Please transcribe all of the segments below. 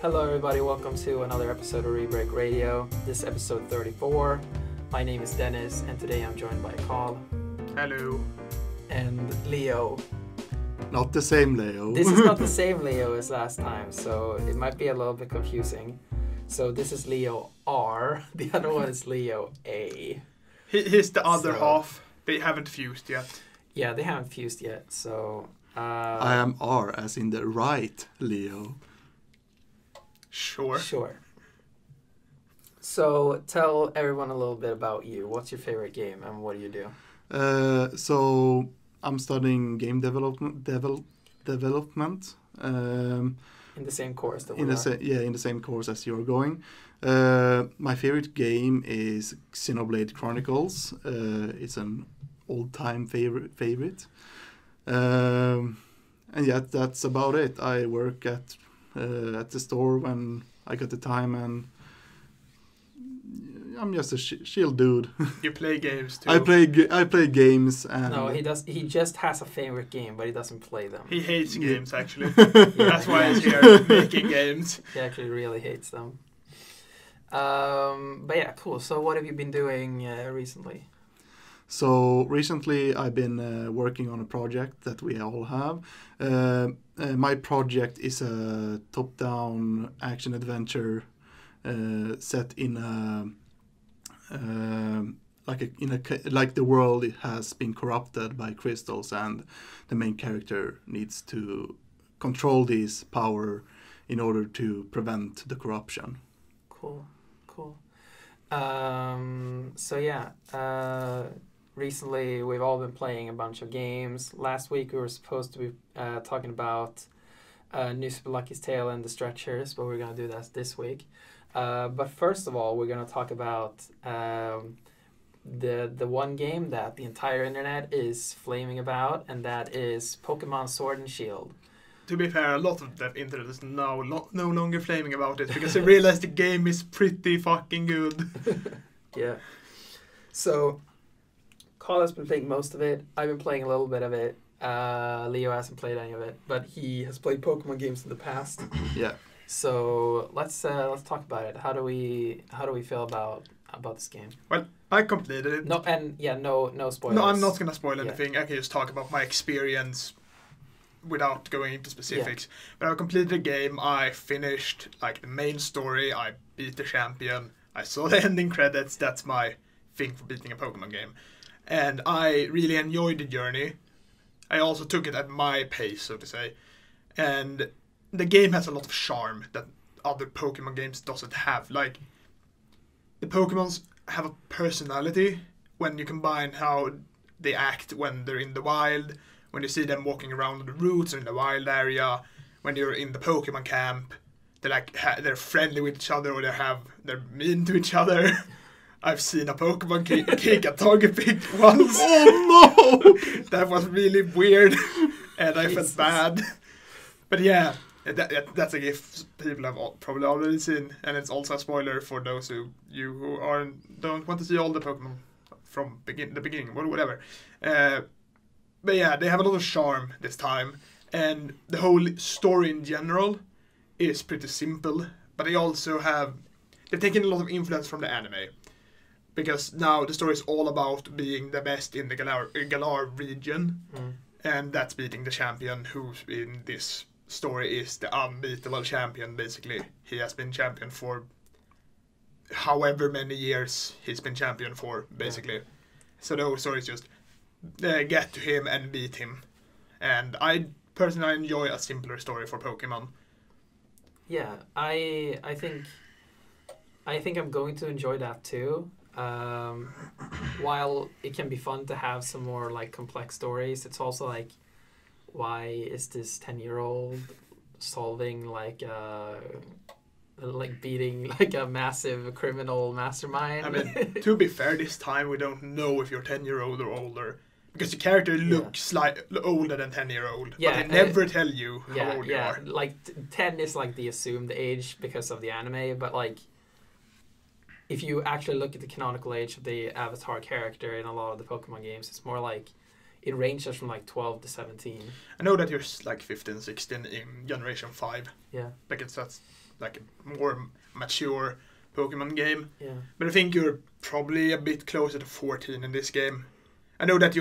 Hello everybody, welcome to another episode of Rebreak Radio. This is episode 34. My name is Dennis and today I'm joined by Carl. Hello. And Leo. Not the same Leo. This is not the same Leo as last time, so it might be a little bit confusing. So this is Leo R, the other one is Leo A. He's the other half. They haven't fused yet. Yeah, they haven't fused yet, so... I am R, as in the right Leo. Sure. So tell everyone a little bit about you. What's your favorite game and what do you do? So I'm studying game development. In the same course that we are? In the same course as you're going. My favorite game is Xenoblade Chronicles. It's an old-time favorite. And yeah, that's about it. I work at the store when I got the time, and I'm just a chill dude. You play games too. I play games. And no, he does. He just has a favorite game, but he doesn't play them. He hates games, actually. That's why he's here making games. He actually really hates them. But yeah, cool. So what have you been doing recently? So recently I've been working on a project that we all have. My project is a top-down action adventure set in like the world has been corrupted by crystals, and the main character needs to control this power in order to prevent the corruption. Cool. So yeah, recently we've all been playing a bunch of games. Last week we were supposed to be talking about New Super Lucky's Tale and the Stretchers, but we're going to do that this week. But first of all, we're going to talk about the one game that the entire internet is flaming about, and that is Pokémon Sword and Shield. To be fair, a lot of the internet is now no longer flaming about it because they realize the game is pretty fucking good. Yeah. So, Carl has been playing most of it. I've been playing a little bit of it. Leo hasn't played any of it, but he has played Pokemon games in the past. Yeah. So let's talk about it. How do we feel about this game? Well, I completed it. No spoilers. No, I'm not gonna spoil anything. I can just talk about my experience without going into specifics. Yeah. But I completed the game. I finished like the main story. I beat the champion. I saw the ending credits. That's my thing for beating a Pokemon game. And I really enjoyed the journey. I also took it at my pace, so to say. And the game has a lot of charm that other Pokemon games doesn't have. Like, the Pokemons have a personality when you combine how they act when they're in the wild, when you see them walking around on the routes or in the wild area, when you're in the Pokemon camp. They're like they're friendly with each other, or they're mean to each other. I've seen a Pokemon kick a Togepi once. Oh no! That was really weird, and I Jesus. felt bad. But yeah, that's a gift people have probably already seen, and it's also a spoiler for those who don't want to see all the Pokemon from the beginning, or whatever. But yeah, they have a lot of charm this time, and the whole story in general is pretty simple. But they've taken a lot of influence from the anime. Because now the story is all about being the best in the Galar region. And that's beating the champion, who in this story is the unbeatable champion, basically. He has been champion for however many years he's been champion for, basically. So the whole story is just get to him and beat him. And I personally enjoy a simpler story for Pokemon. Yeah, I think I'm going to enjoy that too. While it can be fun to have some more like complex stories, it's also like, why is this 10-year-old solving like beating like a massive criminal mastermind? I mean, to be fair, this time we don't know if you're 10-year-old or older. Because the character looks like older than 10-year-old. Yeah, but they never tell you how old you are. Like 10 is like the assumed age because of the anime, but like if you actually look at the canonical age of the avatar character in a lot of the Pokemon games, it's more like it ranges from like 12 to 17. I know that you're like 15, 16 in Generation 5. Yeah. Because that's like a more mature Pokemon game. Yeah. But I think you're probably a bit closer to 14 in this game. I know that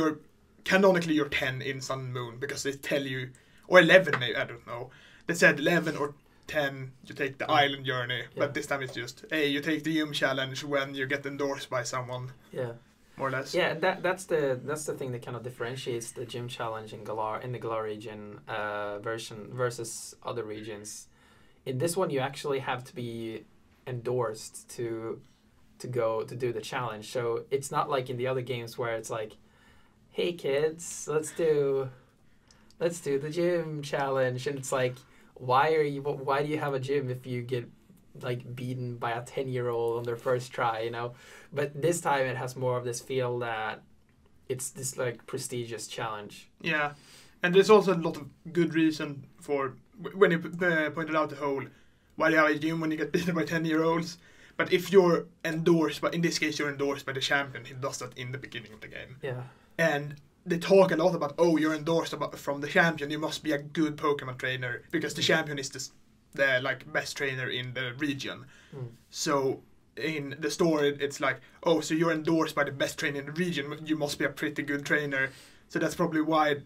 canonically you're 10 in Sun and Moon because they tell you, or 11 maybe, I don't know. They said 11 or 10 you take the island journey, but this time it's just, hey, you take the gym challenge when you get endorsed by someone. Yeah. More or less. Yeah, that's the thing that kind of differentiates the gym challenge in the Galar region version versus other regions. In this one, you actually have to be endorsed to go to do the challenge. So it's not like in the other games where it's like, hey kids, let's do the gym challenge, and it's like, why do you have a gym if you get like beaten by a 10-year-old on their first try, you know? But this time it has more of this feel that it's this like prestigious challenge. Yeah, and there's also a lot of good reason for when you pointed out the whole why do you have a gym when you get beaten by 10-year-olds. But if you're endorsed, but in this case you're endorsed by the champion, he does that in the beginning of the game. Yeah. And they talk a lot about, oh, you're endorsed from the champion, you must be a good Pokemon trainer because the champion is the like best trainer in the region. So in the story it's like, oh, so you're endorsed by the best trainer in the region, you must be a pretty good trainer. So that's probably why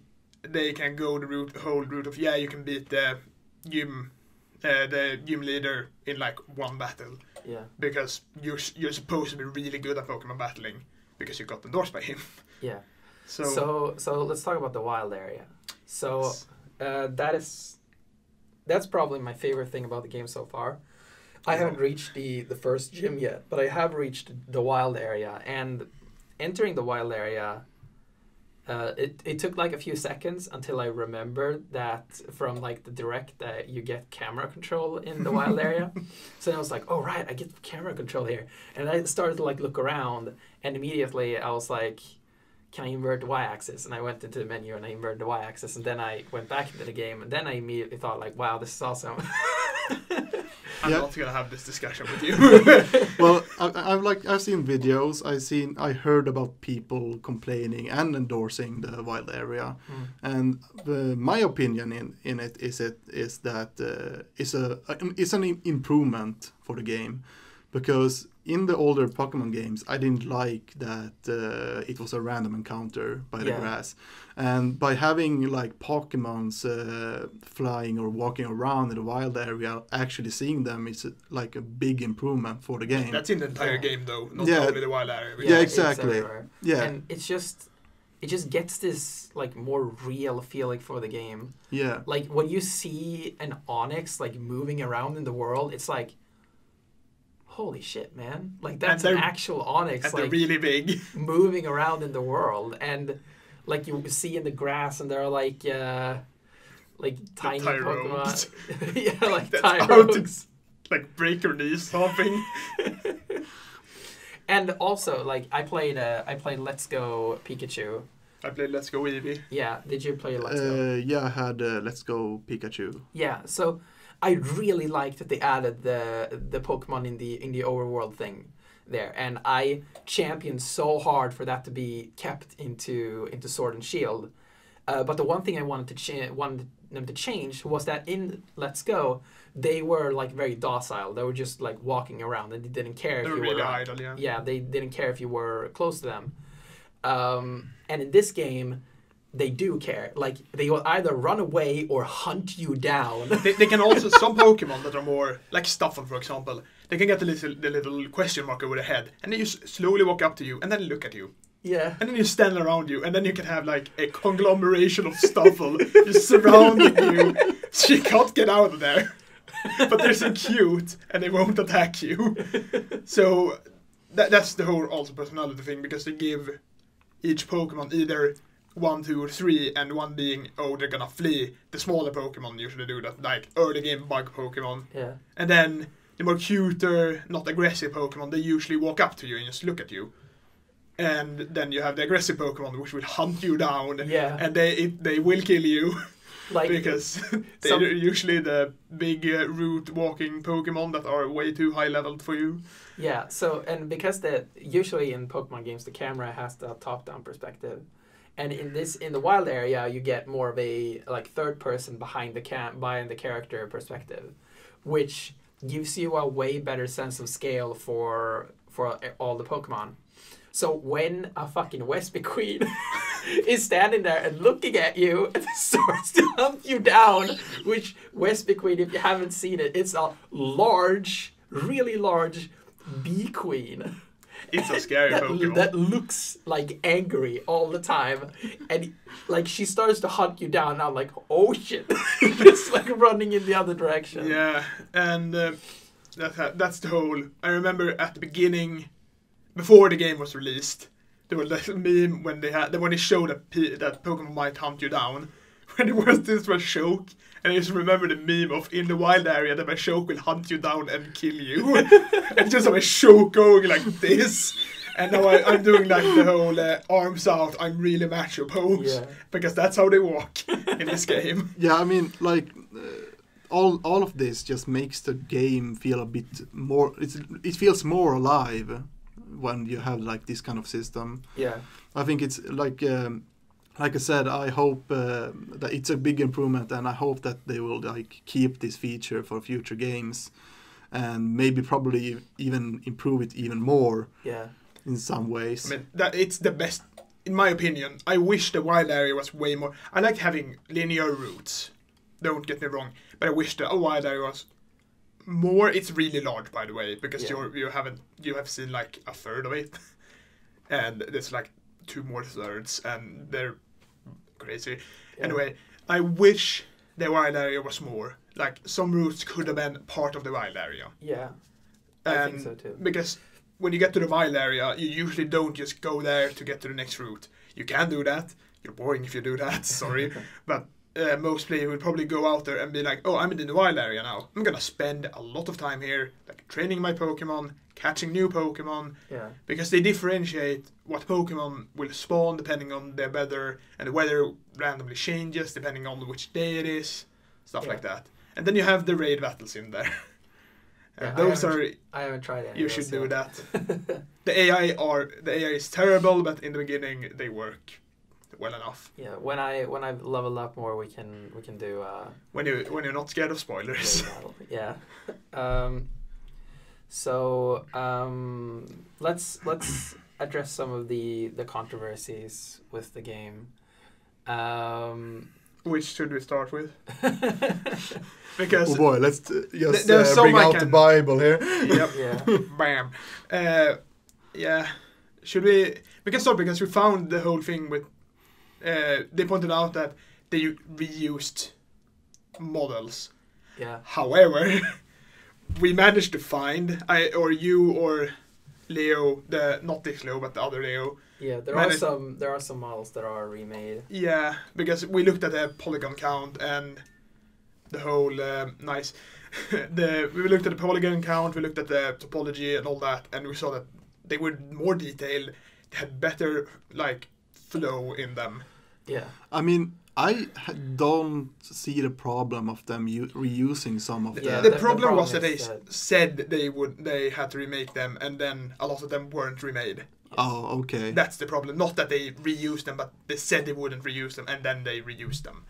they can go the whole route of, yeah, you can beat the gym leader in like one battle. Yeah. Because you're supposed to be really good at Pokemon battling because you got endorsed by him. Yeah. So let's talk about the wild area. So that's probably my favorite thing about the game so far. I haven't reached the first gym yet, but I have reached the wild area. And entering the wild area, it took like a few seconds until I remembered that from like the direct that you get camera control in the wild area. So I was like, oh right, I get camera control here. And I started to like look around, and immediately I was like, can I invert the y-axis? And I went into the menu and I inverted the y-axis, and then I went back into the game, and then I immediately thought like, wow, this is awesome. I'm not gonna have this discussion with you. Well, I've seen videos. I heard about people complaining and endorsing the wild area, and my opinion in it is that it's an improvement for the game, because in the older Pokemon games, I didn't like that it was a random encounter by the grass. And by having like Pokemons flying or walking around in the wild area, actually seeing them is like a big improvement for the game. That's in the entire game though, not only the wild area. Yeah, exactly. Yeah. And it just gets this like more real feeling for the game. Yeah. Like when you see an Onix like moving around in the world, it's like, holy shit, man. Like that's an actual Onix. And like, they're really big. Moving around in the world. And like you see in the grass, and they're like tiny Pokemon. Yeah, like Tyrogues. Like break your knees hopping. And also, like I played Let's Go Pikachu. I played Let's Go Eevee. Yeah, did you play Let's Go? Yeah, I had Let's Go Pikachu. Yeah, so I really liked that they added the Pokemon in the overworld thing there, and I championed so hard for that to be kept into Sword and Shield. But the one thing I wanted them to change was that in Let's Go, they were like very docile. They were just like walking around, and they didn't care if you really were idle. Yeah. Yeah, they didn't care if you were close to them. And in this game, they do care. Like, they will either run away or hunt you down. They can also, some Pokemon that are more, like Stuffle, for example, they can get the little question mark over the head, and they just slowly walk up to you, and then look at you. Yeah. And then you stand around you, and then you can have, like, a conglomeration of Stuffle just surrounding you, so you can't get out of there. But they're so cute, and they won't attack you. So, that's the whole also personality thing, because they give each Pokemon either 1, 2, or 3, and one being, oh, they're gonna flee. The smaller Pokemon usually do that, like early game bug Pokemon. Yeah. And then the more cuter, not aggressive Pokemon, they usually walk up to you and just look at you. And then you have the aggressive Pokemon, which will hunt you down. Yeah. And they will kill you. Like, because they're usually the big route walking Pokemon that are way too high leveled for you. Yeah, so, and because usually in Pokemon games, the camera has the top-down perspective. And in the wild area, you get more of a like third person behind the character perspective, which gives you a way better sense of scale for all the Pokemon. So when a fucking Wespy Queen is standing there and looking at you and starts to hunt you down, which Wespy Queen, if you haven't seen it, it's a large, really large bee queen. It's a scary Pokemon. That looks like angry all the time. And like she starts to hunt you down. I'm like, oh shit. Just like running in the other direction. Yeah, and that's the whole... I remember at the beginning, before the game was released, there was that meme when they showed that Pokemon might hunt you down. When it was this was Choke, and I just remember the meme of in the wild area that my Choke will hunt you down and kill you. And just have a Choke going like this. And now I'm doing like the whole arms out, I'm really macho pose. Yeah. Because that's how they walk in this game. Yeah, I mean, like, all of this just makes the game feel a bit more... It feels more alive when you have like this kind of system. Yeah. I think it's like I said, I hope that it's a big improvement, and I hope that they will like keep this feature for future games, and maybe probably even improve it even more. Yeah. In some ways. I mean, that it's the best, in my opinion. I wish the wild area was way more. I like having linear routes. Don't get me wrong, but I wish the wild area was more. It's really large, by the way, because you have seen like a third of it, and there's like 2 more thirds, and they're crazy. Yeah. Anyway, I wish the wild area was more. Like, some routes could have been part of the wild area. Yeah, I think so too. Because when you get to the wild area, you usually don't just go there to get to the next route. You can do that. You're boring if you do that, sorry. But most players would probably go out there and be like, oh, I'm in the wild area now. I'm going to spend a lot of time here, like training my Pokemon, catching new Pokemon. Yeah. Because they differentiate what Pokemon will spawn depending on their weather, and the weather randomly changes depending on which day it is, stuff like that. And then you have the raid battles in there. Yeah, I haven't tried it. You should do that. The AI is terrible, but in the beginning they work well enough. Yeah, when I've leveled up more, we can do. When you're not scared of spoilers. Yeah. So let's address some of the controversies with the game. Which should we start with? Because oh boy, let's just bring out the Bible here. Yep. Yeah. Bam. Yeah. Should we? We can start because we found the whole thing with. They pointed out that they reused models. Yeah. However, we managed to find you or Leo, not this Leo but the other Leo. Yeah, there are some models that are remade. Yeah, because we looked at the polygon count and the whole nice. We looked at the polygon count, we looked at the topology and all that, and we saw that they were more detailed. They had better like flow in them. Yeah, I mean, I don't see the problem of them reusing some of them. The problem was that they said they had to remake them, and then a lot of them weren't remade. Oh, okay. That's the problem. Not that they reused them, but they said they wouldn't reuse them, and then they reused them.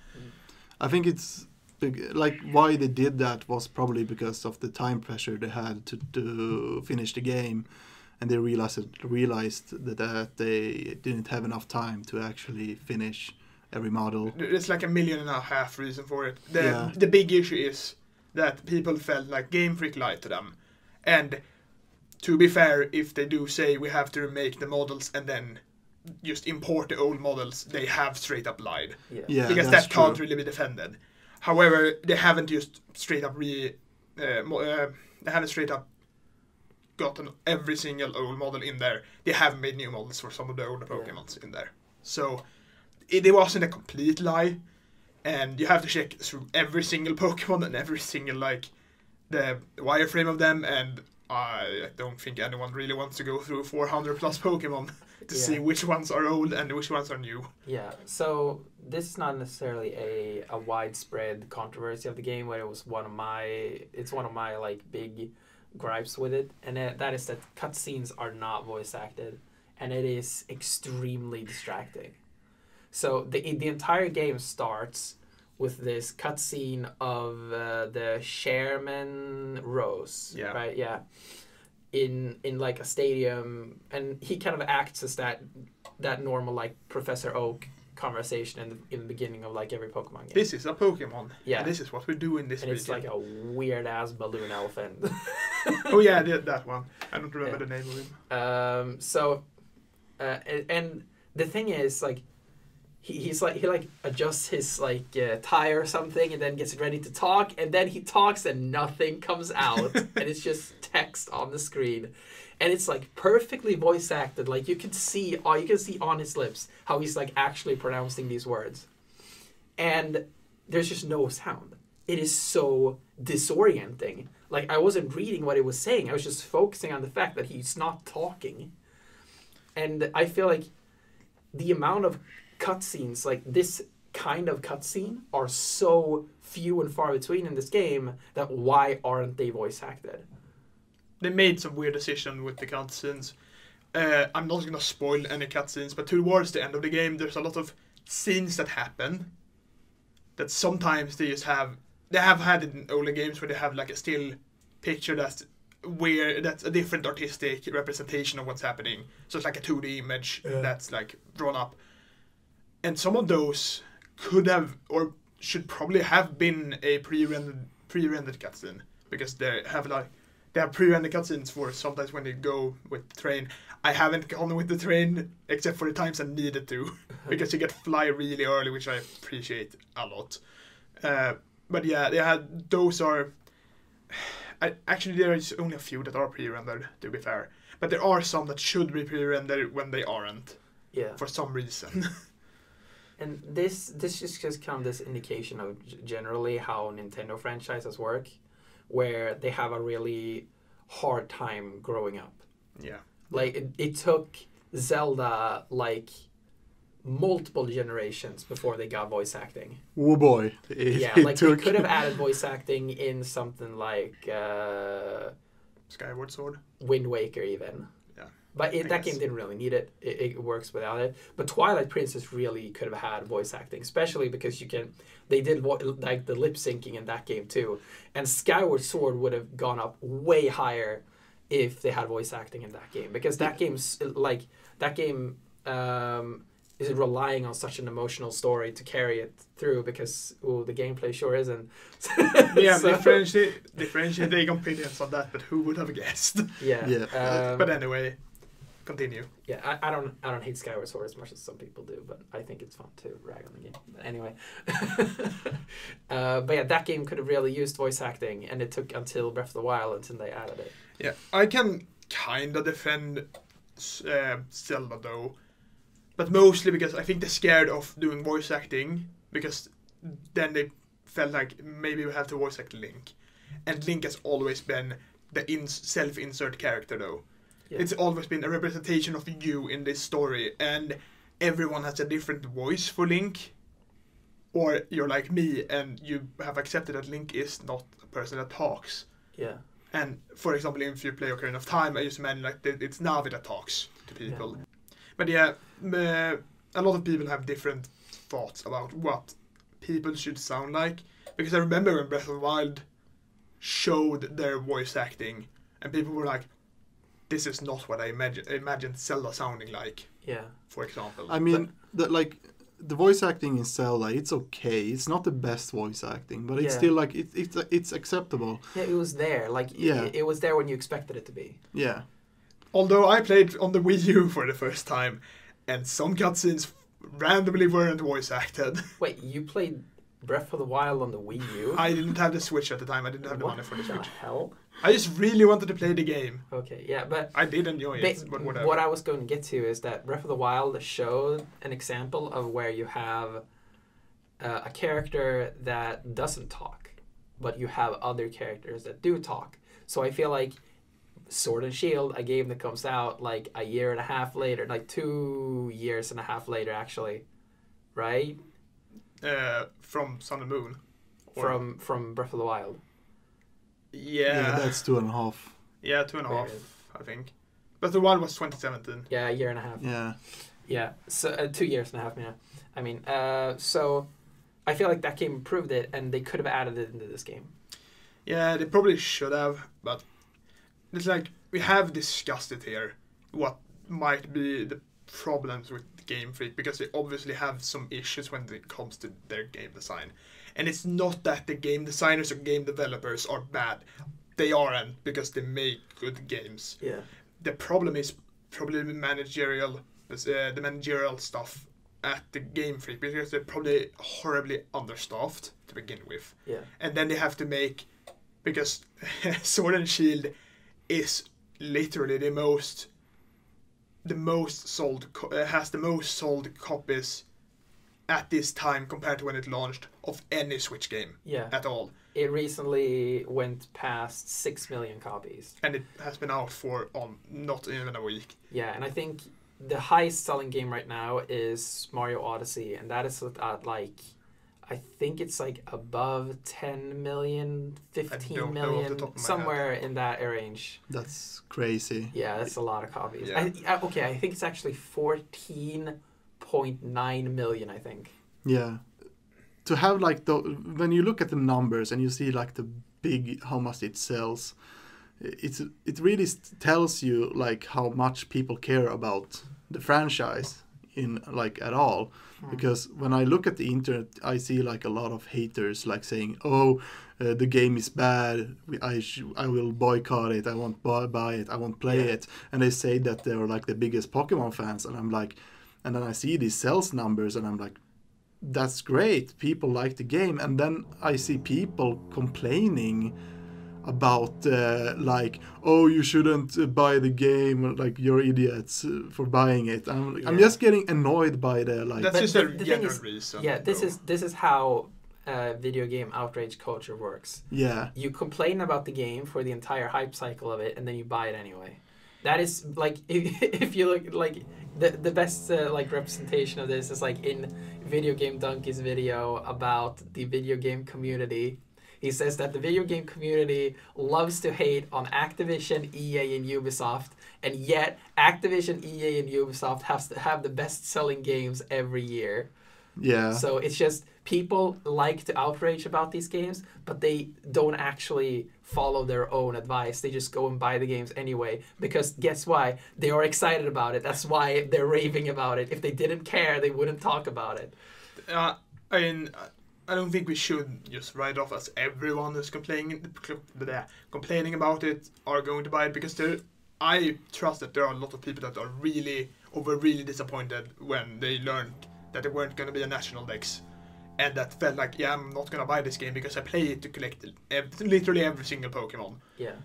I think it's like why they did that was probably because of the time pressure they had to finish the game, and they realized that they didn't have enough time to actually finish every model. It's like 1.5 million reason for it. The big issue is that people felt like Game Freak lied to them, and to be fair, if they do say we have to remake the models and then just import the old models, they have straight up lied. Yeah, because that can't really be defended. However, they haven't just straight up they haven't straight up gotten every single old model in there. They have made new models for some of the older Pokemons in there. So it wasn't a complete lie, and you have to check through every single Pokemon and every single the wireframe of them, and I don't think anyone really wants to go through 400 plus Pokemon to see which ones are old and which ones are new. Yeah, so this is not necessarily a widespread controversy of the game, where it's one of my like big gripes with it, and that is that cutscenes are not voice acted, and it is extremely distracting. So the entire game starts with this cutscene of the Chairman Rose. Yeah. Right. Yeah. In like a stadium, and he kind of acts as that normal like Professor Oak conversation in the beginning of like every Pokemon game. This is a Pokemon. Yeah. And this is what we do in this and region. it's like a weird ass balloon elephant. Oh yeah, that one. I don't remember the name of him. And the thing is, like, he adjusts his like tie or something, and then gets ready to talk, and then he talks, and nothing comes out, and it's just text on the screen, and it's like perfectly voice acted. Like you can see on his lips how he's like actually pronouncing these words, and there's just no sound. It is so disorienting. Like I wasn't reading what he was saying. I was just focusing on the fact that he's not talking. And I feel like the amount of cutscenes, like this kind of cutscene, are so few and far between in this game that why aren't they voice acted? They made some weird decision with the cutscenes. I'm not gonna spoil any cutscenes, but towards the end of the game, there's a lot of scenes that happen that sometimes they have had it in older games where they have like a still picture that's a different artistic representation of what's happening. So it's like a 2D image that's like drawn up. And some of those could have or should probably have been a pre-rendered cutscene, because they have pre-rendered cutscenes for sometimes when you go with the train. I haven't gone with the train except for the times I needed to, because you get fly really early, which I appreciate a lot. But yeah, those are. Actually, there is only a few that are pre-rendered, to be fair. But there are some that should be pre-rendered when they aren't. Yeah. For some reason. And this just kind of this indication of generally how Nintendo franchises work, where they have a really hard time growing up. Yeah. Like it took Zelda like multiple generations before they got voice acting. Oh boy. They could have added voice acting in something like Skyward Sword. Wind Waker even. Yeah. But that game didn't really need it. It works without it. But Twilight Princess really could have had voice acting, especially because they did like the lip syncing in that game too. And Skyward Sword would have gone up way higher if they had voice acting in that game, because that game is relying on such an emotional story to carry it through, because the gameplay sure isn't. Yeah, differentiate the opinions on that, but who would have guessed? Yeah. But anyway, continue. Yeah, I don't hate Skyward Sword as much as some people do, but I think it's fun to rag on the game. But anyway, but yeah, that game could have really used voice acting, and it took until Breath of the Wild until they added it. Yeah, I can kind of defend Zelda though. But mostly because I think they're scared of doing voice acting, because then they felt like maybe we have to voice act Link. And Link has always been the self-insert character though. Yeah. It's always been a representation of you in this story, and everyone has a different voice for Link. Or you're like me and you have accepted that Link is not a person that talks. Yeah. And for example, if you play Ocarina of Time, I just meant like it's Navi that talks to people. Yeah. But yeah, a lot of people have different thoughts about what people should sound like. Because I remember when Breath of the Wild showed their voice acting, and people were like, this is not what I imagined Zelda sounding like. Yeah. For example. I mean, the voice acting in Zelda, it's okay. It's not the best voice acting, but it's still like, it's acceptable. Yeah, it was there. Like, it was there when you expected it to be. Yeah. Although I played on the Wii U for the first time, and some cutscenes randomly weren't voice acted. Wait, you played Breath of the Wild on the Wii U? I didn't have the Switch at the time. I didn't have the money for the Switch. What the hell? I just really wanted to play the game. Okay, yeah, but I did enjoy it, but whatever. What I was going to get to is that Breath of the Wild showed an example of where you have a character that doesn't talk, but you have other characters that do talk. So I feel like Sword and Shield, a game that comes out like a year and a half later, like 2 years and a half later, actually, right? From Sun and Moon. From Breath of the Wild. Yeah, that's 2.5. Yeah, 2.5, I think. But the one was 2017. Yeah, a year and a half. Yeah. Yeah, so 2 years and a half. Yeah, I mean, so I feel like that game improved it, and they could have added it into this game. Yeah, they probably should have, but it's like we have discussed it here. What might be the problems with Game Freak, because they obviously have some issues when it comes to their game design. And it's not that the game designers or game developers are bad. They aren't, because they make good games. Yeah. The problem is probably the managerial stuff at the Game Freak, because they're probably horribly understaffed to begin with. Yeah. And then they have to make, because Sword and Shield is literally the most sold has the most sold copies at this time compared to when it launched of any Switch game at all. It recently went past 6 million copies. And it has been out for not even a week. Yeah, and I think the highest selling game right now is Mario Odyssey, and that is at like, I think it's like above 10 million, 15 million, somewhere in that range. That's crazy. Yeah, that's a lot of copies. Yeah. I think it's actually 14.9 million, I think. Yeah. To have like when you look at the numbers and you see like the big, how much it sells, it really tells you like how much people care about the franchise in like at all. Because when I look at the internet, I see like a lot of haters like saying, "Oh, the game is bad. I will boycott it. I won't buy it. I won't play it." And they say that they're like the biggest Pokemon fans, and I'm like, and then I see these sales numbers, and I'm like, that's great. People like the game, and then I see people complaining about like, oh, you shouldn't buy the game, like you're idiots for buying it. I'm just getting annoyed by the like. That's just a general reason. Yeah, this is how video game outrage culture works. Yeah, you complain about the game for the entire hype cycle of it, and then you buy it anyway. That is like if you look like the best like representation of this is like in Video Game Donkey's video about the video game community. He says that the video game community loves to hate on Activision, EA, and Ubisoft, and yet Activision, EA, and Ubisoft have the best-selling games every year. Yeah. So it's just people like to outrage about these games, but they don't actually follow their own advice. They just go and buy the games anyway, because guess why? They are excited about it. That's why they're raving about it. If they didn't care, they wouldn't talk about it. I don't think we should just write off as everyone who's complaining about it are going to buy it, because I trust that there are a lot of people that are really disappointed when they learned that there weren't going to be a national dex, and that felt like, yeah, I'm not going to buy this game because I play it to collect literally every single Pokemon. Yeah.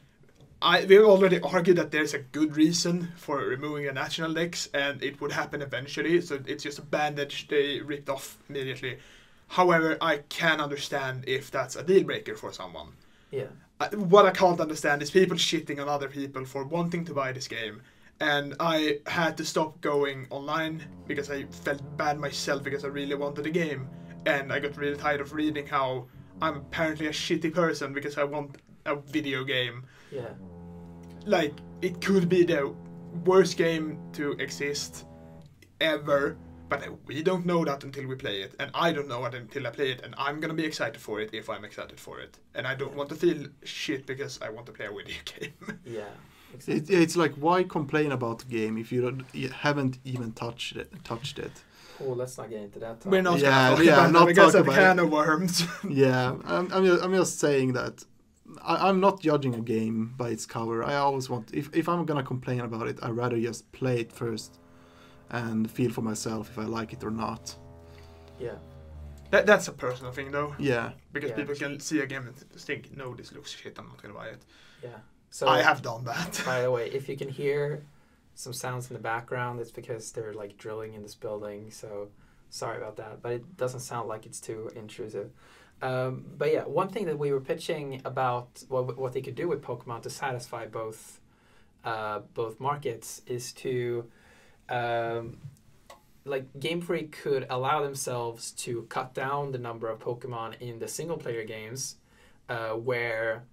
We've already argued that there's a good reason for removing a national dex, and it would happen eventually, so it's just a bandage they ripped off immediately. However, I can understand if that's a deal breaker for someone. Yeah. What I can't understand is people shitting on other people for wanting to buy this game. And I had to stop going online because I felt bad myself because I really wanted the game. And I got really tired of reading how I'm apparently a shitty person because I want a video game. Yeah. Like, it could be the worst game to exist ever. But we don't know that until we play it, and I don't know it until I play it, and I'm gonna be excited for it if I'm excited for it. And I don't want to feel shit because I want to play a video game. Yeah, exactly. It's like, why complain about the game if you haven't even touched it? Oh, let's not get into that topic. We're not gonna talk about that because of can of worms. Yeah, I'm just saying that I'm not judging a game by its cover. I always want, if I'm gonna complain about it, I'd rather just play it first and feel for myself if I like it or not. Yeah. That's a personal thing, though. Yeah. Because people can see a game and think, no, this looks shit, I'm not going to buy it. Yeah. So I have done that. By the way, if you can hear some sounds in the background, it's because they're like drilling in this building. So sorry about that. But it doesn't sound like it's too intrusive. But yeah, one thing that we were pitching about what they could do with Pokemon to satisfy both markets is to like Game Freak could allow themselves to cut down the number of Pokemon in the single player games, where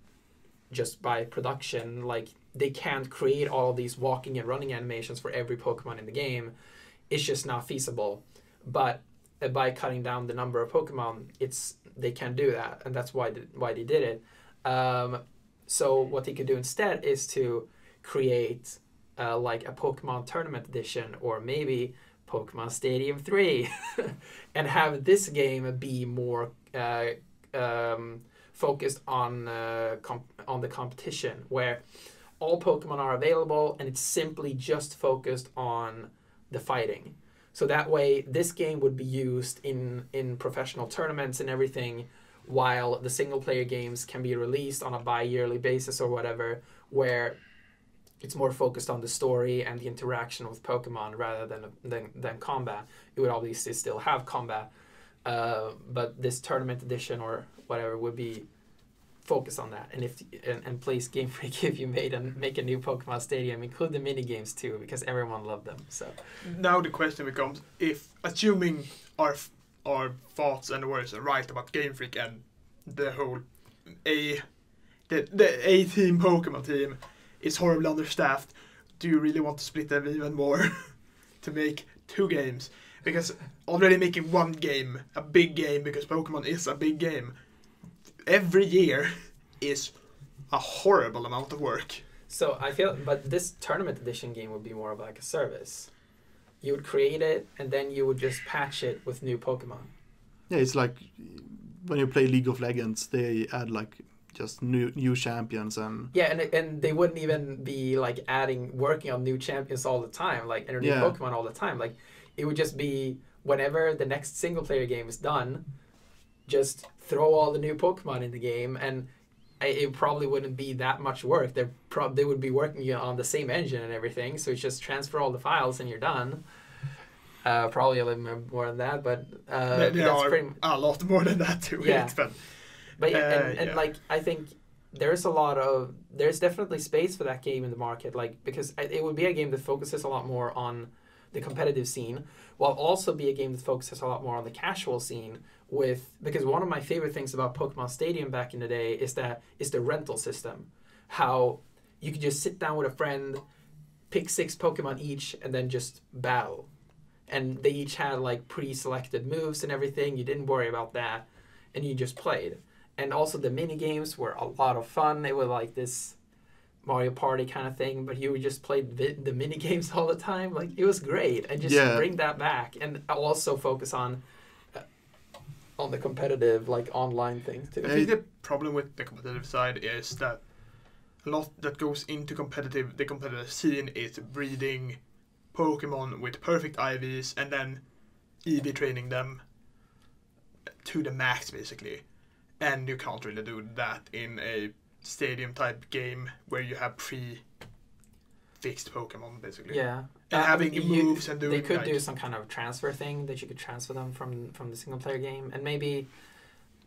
just by production, like they can't create all of these walking and running animations for every Pokemon in the game. It's just not feasible. But by cutting down the number of Pokemon, they can do that, and that's why they did it. So what they could do instead is to create like a Pokemon Tournament Edition, or maybe Pokemon Stadium 3, and have this game be more focused on the competition, where all Pokemon are available, and it's simply just focused on the fighting. So that way, this game would be used in professional tournaments and everything, while the single-player games can be released on a bi-yearly basis or whatever, where it's more focused on the story and the interaction with Pokemon rather than combat. It would obviously still have combat, but this tournament edition or whatever would be focused on that. And please, Game Freak, if you make a new Pokemon Stadium, include the mini games too, because everyone loved them. So now the question becomes, if assuming our thoughts and words are right about Game Freak and the whole the A team Pokemon team is horribly understaffed, do you really want to split them even more to make 2 games? Because already making 1 game, a big game, because Pokemon is a big game, every year is a horrible amount of work. So I feel, but this tournament edition game would be more of like a service. You would create it, and then you would just patch it with new Pokemon. Yeah, it's like when you play League of Legends, they add like just new champions and and they wouldn't even be like working on new champions all the time, like and new Pokemon all the time. Like it would just be whenever the next single player game is done, just throw all the new Pokemon in the game, and it probably wouldn't be that much work. They would be working on the same engine and everything, so it's just transfer all the files and you're done. Probably a little bit more than that, but there are a lot more than that to it. But like I think there's definitely space for that game in the market, like because it would be a game that focuses a lot more on the competitive scene, while also be a game that focuses a lot more on the casual scene. Because one of my favorite things about Pokemon Stadium back in the day is the rental system. How you could just sit down with a friend, pick 6 Pokemon each, and then just battle. And they each had like pre-selected moves and everything. You didn't worry about that, and you just played. And also the mini games were a lot of fun. They were like this Mario Party kind of thing, but you would just play the mini games all the time. Like it was great, and just bring that back, and also focus on the competitive, like online things too. I think the problem with the competitive side is that a lot that goes into the competitive scene is breeding Pokemon with perfect IVs and then EV training them to the max basically. And you can't really do that in a stadium type game where you have fixed Pokemon basically. Yeah. And having moves and doing they could do some kind of transfer thing that you could transfer them from the single player game, and maybe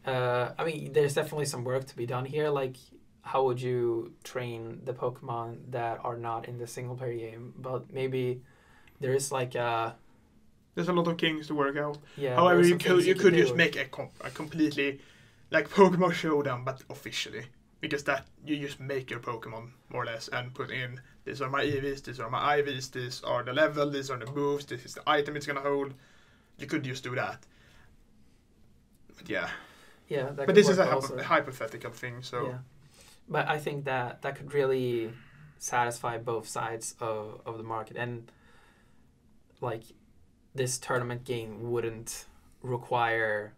there's definitely some work to be done here. Like, how would you train the Pokemon that are not in the single player game? But maybe there is like there's a lot of things to work out. Yeah. However, you could just make a completely like Pokemon Showdown, but officially. Because that you just make your Pokemon more or less and put in, these are my EVs, these are my IVs, these are the level, these are the moves, this is the item it's gonna hold. You could just do that. But yeah. Yeah. But this is a hypothetical thing, so. Yeah. But I think that could really satisfy both sides of the market, and like this tournament game wouldn't require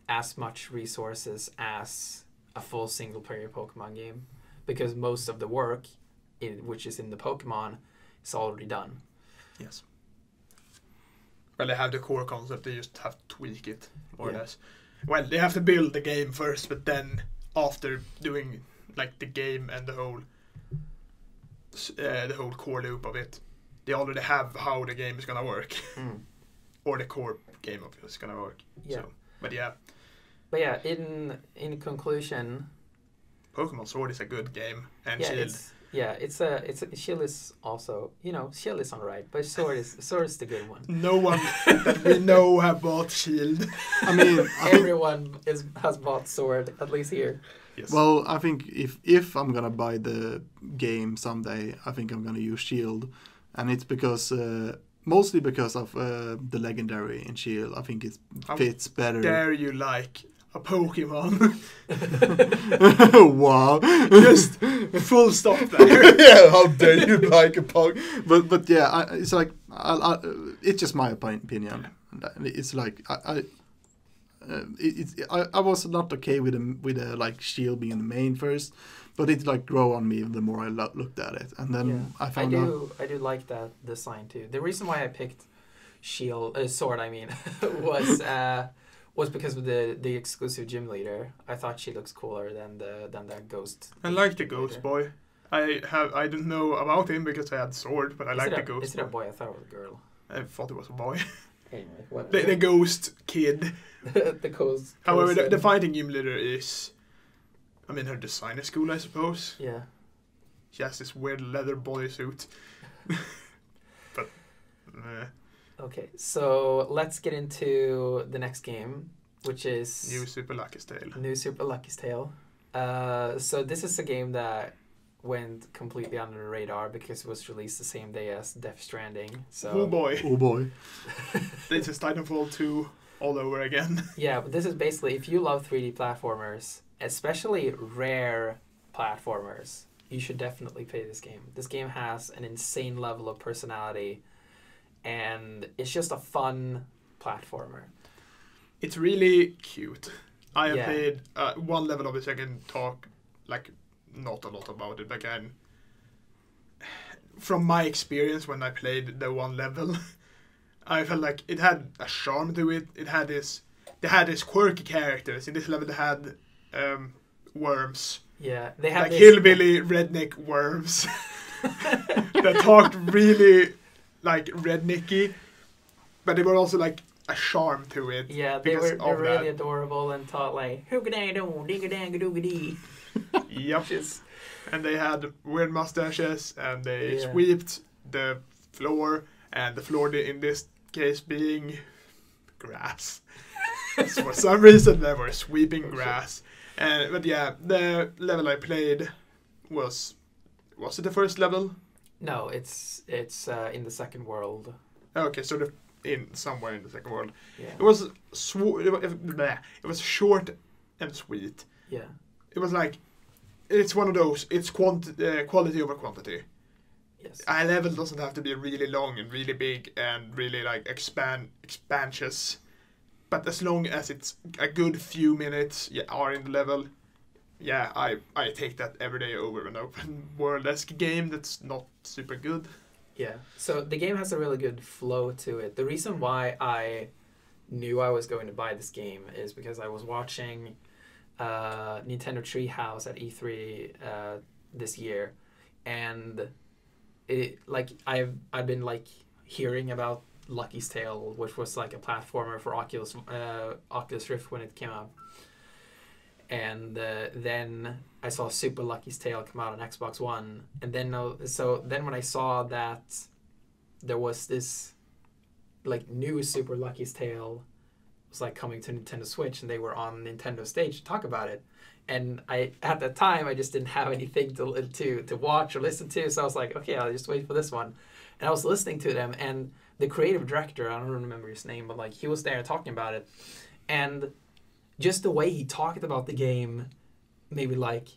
as much resources as a full single player Pokemon game, because most of the work which is in the Pokemon is already done. Yes. Well, they have the core concept, they just have to tweak it more or less. Well, they have to build the game first, but then after doing like the game and the whole core loop of it, they already have how the game is gonna work. Or the core game of it is gonna work. Yeah. So, but yeah. But yeah, in conclusion, Pokemon Sword is a good game, and Shield. Shield is also, Shield is alright, but Sword is the good one. No one that we know have bought Shield. I mean, everyone has bought Sword, at least here. Yes. Well, I think if I'm gonna buy the game someday, I think I'm gonna use Shield, and it's because mostly because of the legendary in Shield. I think it fits better. Dare you like a Pokemon? Wow. Just full stop there. Yeah, how dare you like a Pokemon? But yeah, it's like it's just my opinion. It's like I was not okay with the like Shield being the main first, but it like grew on me the more I looked at it, and then I found out. I do like that design too. The reason why I picked Sword, I mean, was because of the exclusive gym leader. I thought she looks cooler than that ghost. I like the ghost boy. I don't know about him because I had Sword, but I like the ghost. Is it a boy? I thought it was a girl. I thought it was a boy. Anyway, the ghost kid. The ghost. However, the fighting gym leader is, I mean, her design is cool, I suppose. Yeah. She has this weird leather bodysuit. But, Okay, so let's get into the next game, which is New Super Lucky's Tale. New Super Lucky's Tale. So this is a game that went completely under the radar because it was released the same day as Death Stranding. So Oh boy. Oh boy. This is Titanfall 2 all over again. yeah, but this is basically, if you love 3D platformers, especially rare platformers, you should definitely play this game. This game has an insane level of personality, and it's just a fun platformer. It's really cute. I have Yeah. played one level of it, so I can talk like not a lot about it, but again, from my experience when I played the one level, I felt like it had a charm to it. They had this quirky characters. In this level, they had worms, Yeah, they have like this, hillbilly redneck worms that talked really like rednecky, but they were also like a charm to it. Yeah, they because were of really that. adorable and taught like hoogadang digga-dang-a-dooga-dee. Yep. Just And they had weird mustaches, and they Yeah. swept the floor, and the floor in this case being grass. So for some reason they were sweeping grass. But yeah, the level I played was it the first level? no, it's in the second world. Okay, so somewhere in the second world. Yeah. It was it was short and sweet. Yeah. It was like, it's one of those, it's quality over quantity. Yes. A level doesn't have to be really long and really big and really like expansious, but as long as it's a good few minutes are in the level, yeah, I take that every day over an open world-esque game that's not super good. Yeah. So the game has a really good flow to it. The reason why I knew I was going to buy this game is because I was watching Nintendo Treehouse at E3 this year, and I've been like hearing about Lucky's Tale, which was like a platformer for Oculus Rift when it came out, and then I saw Super Lucky's Tale come out on Xbox One, and then when I saw that there was this like new Super Lucky's Tale was like coming to Nintendo Switch, and they were on Nintendo stage to talk about it, and at that time I just didn't have anything to watch or listen to, so I was like, okay, I'll just wait for this one, and I was listening to them, and the creative director, I don't remember his name, but like he was there talking about it, and just the way he talked about the game made me like,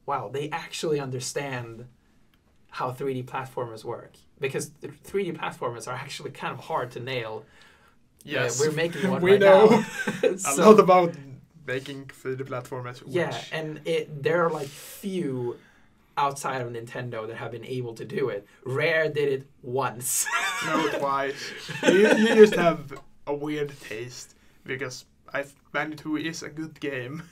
wow, they actually understand how 3D platformers work, because the 3D platformers are actually kind of hard to nail. Yes, we're making one we right know now. a lot about making 3D platformers. Yeah, and there are like few outside of Nintendo that have been able to do it. Rare did it once. No, twice. You just have a weird taste, because Banjo is a good game.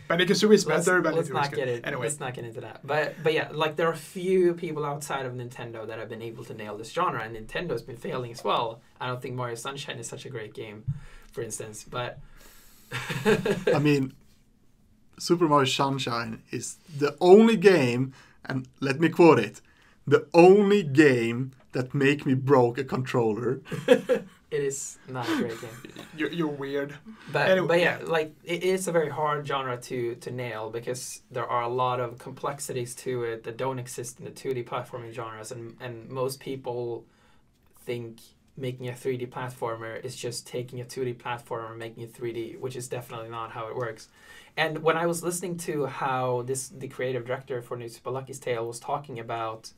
Banjo is better. Let's Banjo not is good. get it. Anyway, Let's not get into that. But yeah, like there are few people outside of Nintendo that have been able to nail this genre, and Nintendo's been failing as well. I don't think Mario Sunshine is such a great game, for instance. But I mean, Super Mario Sunshine is the only game, and let me quote it, the only game that make me broke a controller. it is not a great game. you're weird. But Anyway. but yeah, like it is a very hard genre to nail, because there are a lot of complexities to it that don't exist in the 2D platforming genres, and most people think making a 3D platformer is just taking a 2D platformer and making it 3D, which is definitely not how it works. And when I was listening to how the creative director for New Super Lucky's Tale was talking about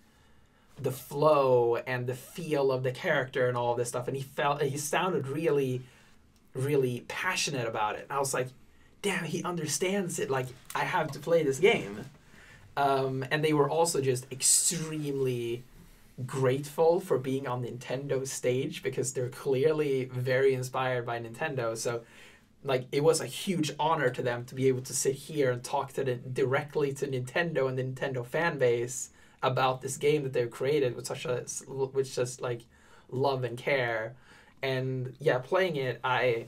the flow and the feel of the character and all this stuff, and he sounded really, really passionate about it. And I was like, damn, he understands it. Like, I have to play this game. And they were also just extremely grateful for being on Nintendo's stage, because they're clearly very inspired by Nintendo. So, like, it was a huge honor to them to be able to sit here and talk directly to Nintendo and the Nintendo fan base about this game that they've created with just like love and care. And yeah, playing it, I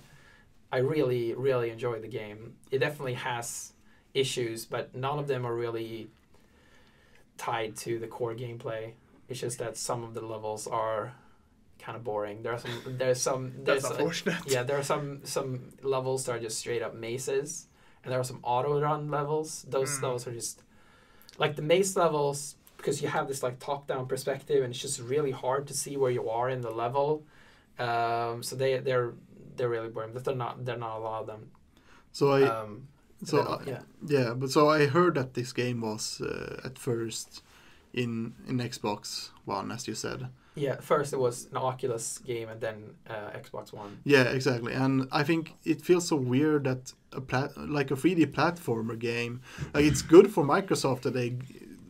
really, really enjoy the game. It definitely has issues, but none of them are really tied to the core gameplay. It's just that some of the levels are kind of boring. That's unfortunate. Yeah, there are some levels that are just straight up mazes, and there are some auto run levels. Those levels are just like the maze levels, because you have this like top down perspective, and it's just really hard to see where you are in the level. So they're really boring, but they're not a lot of them. So I heard that this game was at first in Xbox One, as you said. Yeah, first it was an Oculus game, and then Xbox One. Yeah, exactly. And I think it feels so weird that like a 3D platformer game, like, it's good for Microsoft that they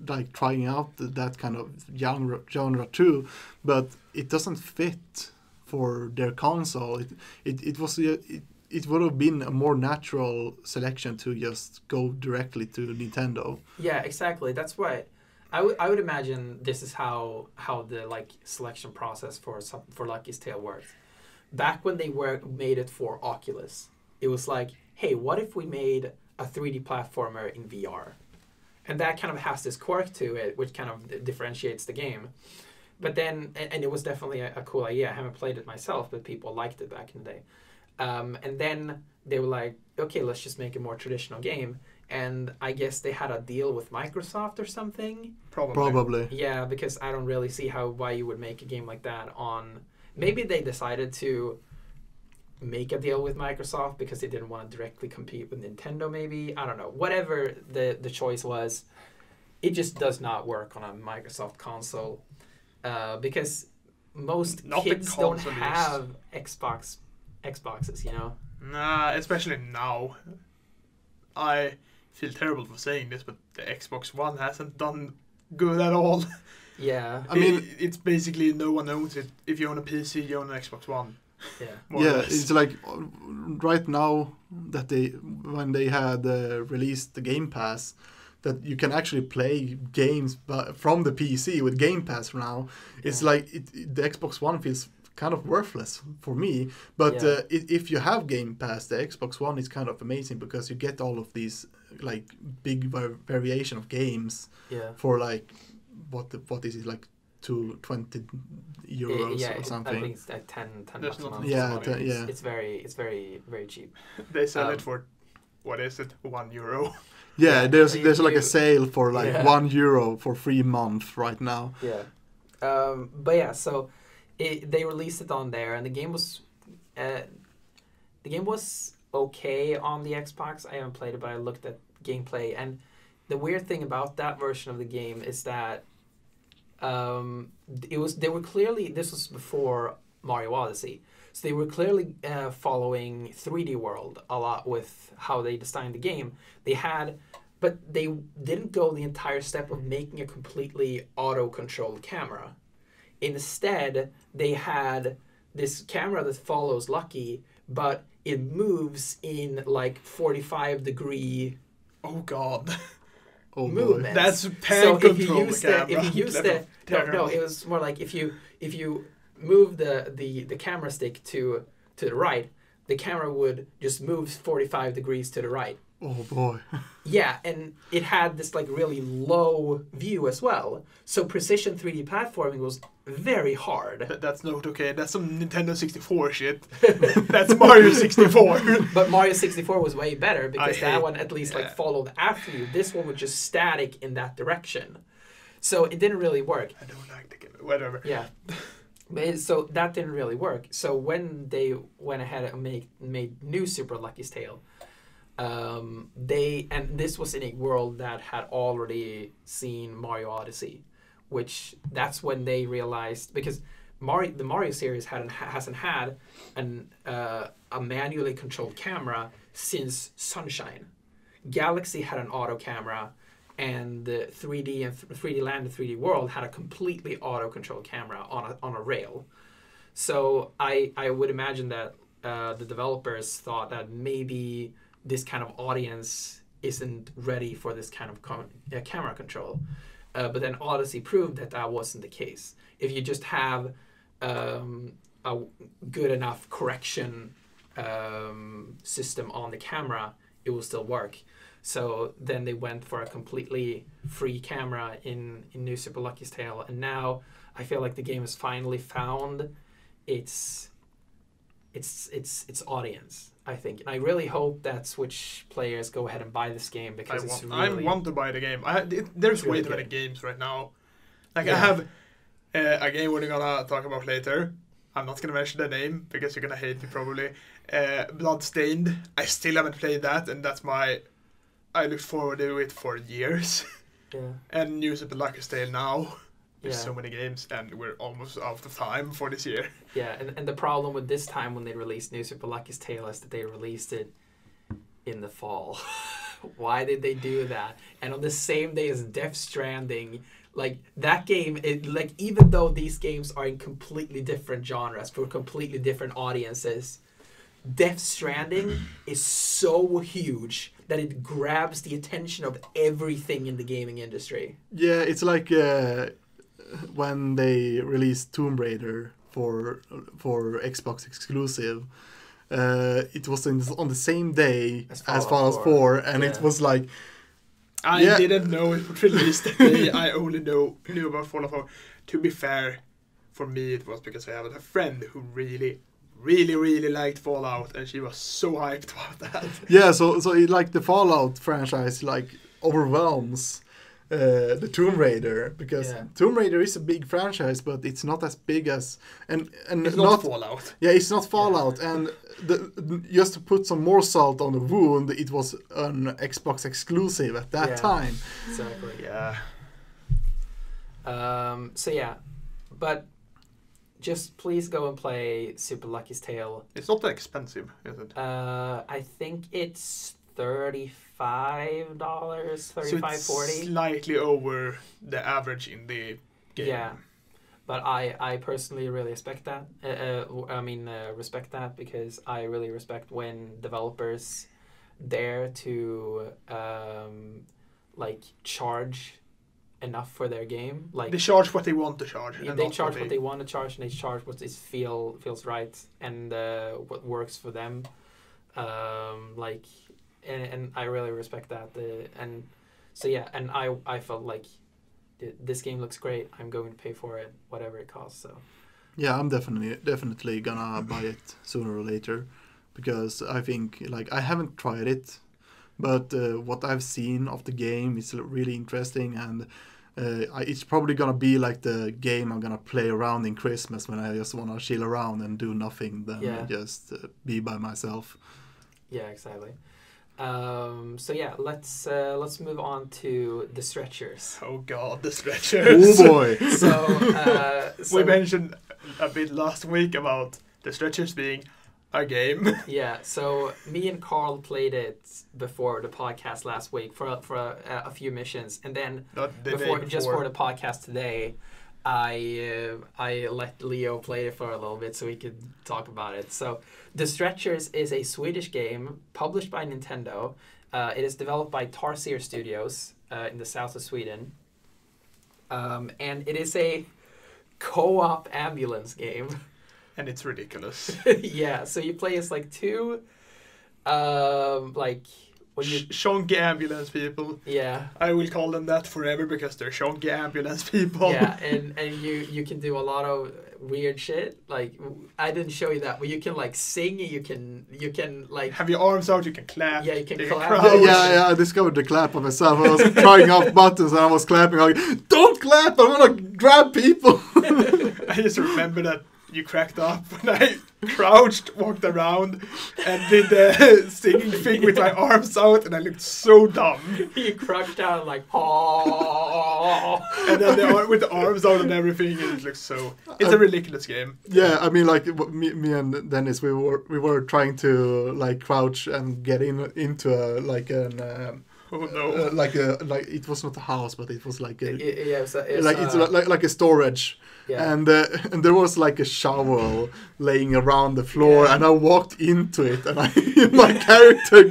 like trying out that kind of genre too, but it doesn't fit for their console. It would have been a more natural selection to just go directly to Nintendo. Yeah, exactly. That's why I would imagine this is how the like selection process for Lucky's Tale worked. Back when they made it for Oculus, it was like, hey, what if we made a 3D platformer in VR? And that kind of has this quirk to it, which kind of differentiates the game. But then, and it was definitely a cool idea. I haven't played it myself, but people liked it back in the day. And then they were like, okay, let's just make a more traditional game. And I guess they had a deal with Microsoft or something. Probably. Yeah, because I don't really see why you would make a game like that on... Maybe they decided to make a deal with Microsoft because they didn't want to directly compete with Nintendo, maybe. I don't know. Whatever the choice was, it just does not work on a Microsoft console. Because most kids don't have Xboxes, you know? Nah, especially now. I feel terrible for saying this, but the Xbox One hasn't done good at all. Yeah. I mean, it's basically no one owns it. If you own a PC, you own an Xbox One. Yeah, it's like right now that when they had released the Game Pass, that you can actually play games from the PC with Game Pass now. It's like the Xbox One feels kind of worthless for me, but if you have Game Pass, the Xbox One is kind of amazing because you get all of these like big variation of games for like what is it, like to €20 or something. I think it's like 10 bucks a month. It's very, very cheap. They sell it for, what is it, €1? Yeah, there's like a sale for like €1 for 3 months right now. Yeah, but yeah, so they released it on there, and the game was okay on the Xbox. I haven't played it, but I looked at gameplay, and the weird thing about that version of the game is that this was before Mario Odyssey, so they were clearly following 3D World a lot with how they designed the game. But they didn't go the entire step of making a completely auto-controlled camera. Instead, they had this camera that follows Lucky, but it moves in like 45-degree. Oh God. Movements. That's pan control. No, it was more like if you move the camera stick to the right, the camera would just move 45 degrees to the right. Oh boy. Yeah, and it had this like really low view as well. So precision 3D platforming was very hard. That's not okay. That's some Nintendo 64 shit. That's Mario 64. But Mario 64 was way better because that one at least like followed after you. This one was just static in that direction. So it didn't really work. I don't like the game. Whatever. Yeah. So that didn't really work. So when they went ahead and made new Super Lucky's Tale, and this was in a world that had already seen Mario Odyssey, which that's when they realized, because the Mario series hasn't had a manually controlled camera since Sunshine. Galaxy had an auto camera, and the 3D and 3D Land and 3D World had a completely auto-controlled camera on a rail. So I would imagine that the developers thought that maybe this kind of audience isn't ready for this kind of camera control. But then Odyssey proved that that wasn't the case. If you just have a good enough correction system on the camera, it will still work. So then they went for a completely free camera in New Super Lucky's Tale, and now I feel like the game has finally found its audience, I think. And I really hope that Switch players go ahead and buy this game, because I want to buy the game. There's really way too many games right now. Like Yeah. I have a game we're gonna talk about later. I'm not gonna mention the name because you're gonna hate me probably. Bloodstained. I still haven't played that, and I look forward to it for years. Yeah. And New Super Lucky's Tale now. There's Yeah. so many games, and we're almost out of time for this year. Yeah, and the problem with this time when they released New Super Lucky's Tale is that they released it in the fall. Why did they do that? And on the same day as Death Stranding, like that game, even though these games are in completely different genres for completely different audiences, Death Stranding is so huge that it grabs the attention of everything in the gaming industry. Yeah, it's like when they released Tomb Raider for Xbox exclusive. It was on the same day as Fallout 4, and Yeah. it was like, I didn't know it would release that day. I only knew about Fallout 4. To be fair, for me it was because I have a friend who really liked Fallout, and she was so hyped about that. yeah. So it, like the Fallout franchise like overwhelms the Tomb Raider, because Tomb Raider is a big franchise, but it's not as big as and It's not Fallout. Yeah, it's not Fallout, and just to put some more salt on the wound, it was an Xbox exclusive at that time. Exactly. Yeah. So yeah, but just please go and play Super Lucky's Tale. It's not that expensive, is it? I think it's $35, $35.40. Slightly over the average in the game. Yeah, but I personally really respect that. Respect that, because I really respect when developers dare to charge enough for their game. Like they charge what they want to charge. Yeah, they charge what they want to charge, and they charge what feels right and what works for them. And I really respect that. I felt like this game looks great. I'm going to pay for it, whatever it costs. So yeah, I'm definitely gonna buy it sooner or later, because I think, like, I haven't tried it, but what I've seen of the game is really interesting, and it's probably gonna be like the game I'm gonna play around in Christmas when I just wanna chill around and do nothing, then just be by myself. Yeah, exactly. Let's move on to the stretchers. Oh god, the stretchers. Oh boy. We mentioned a bit last week about the stretchers being a game. Yeah, so me and Carl played it before the podcast last week for a few missions, and then just for the podcast today, I let Leo play it for a little bit so we could talk about it. So The Stretchers is a Swedish game published by Nintendo. It is developed by Tarsier Studios in the south of Sweden. And it is a co-op ambulance game. And it's ridiculous. Yeah, so you play as two shonky ambulance people. Yeah. I will call them that forever because they're shonky ambulance people. Yeah, and you can do a lot of weird shit. Like, I didn't show you that, but you can sing, you can have your arms out, you can clap. Yeah, you can clap. crouch. Yeah, I discovered the clap on myself. I was trying out buttons and I was clapping like, don't clap, I want to grab people. I just remember that you cracked up when I crouched, walked around, and did the singing thing with my arms out, and I looked so dumb. You crouched down like, oh. And then with the arms out and everything, it looks so. It's a ridiculous game. Yeah, I mean, like me and Dennis, we were trying to like crouch and get into Oh no! like it was not a house, but it was like a it's like a storage. Yeah. And there was like a shovel laying around the floor, and I walked into it, and my character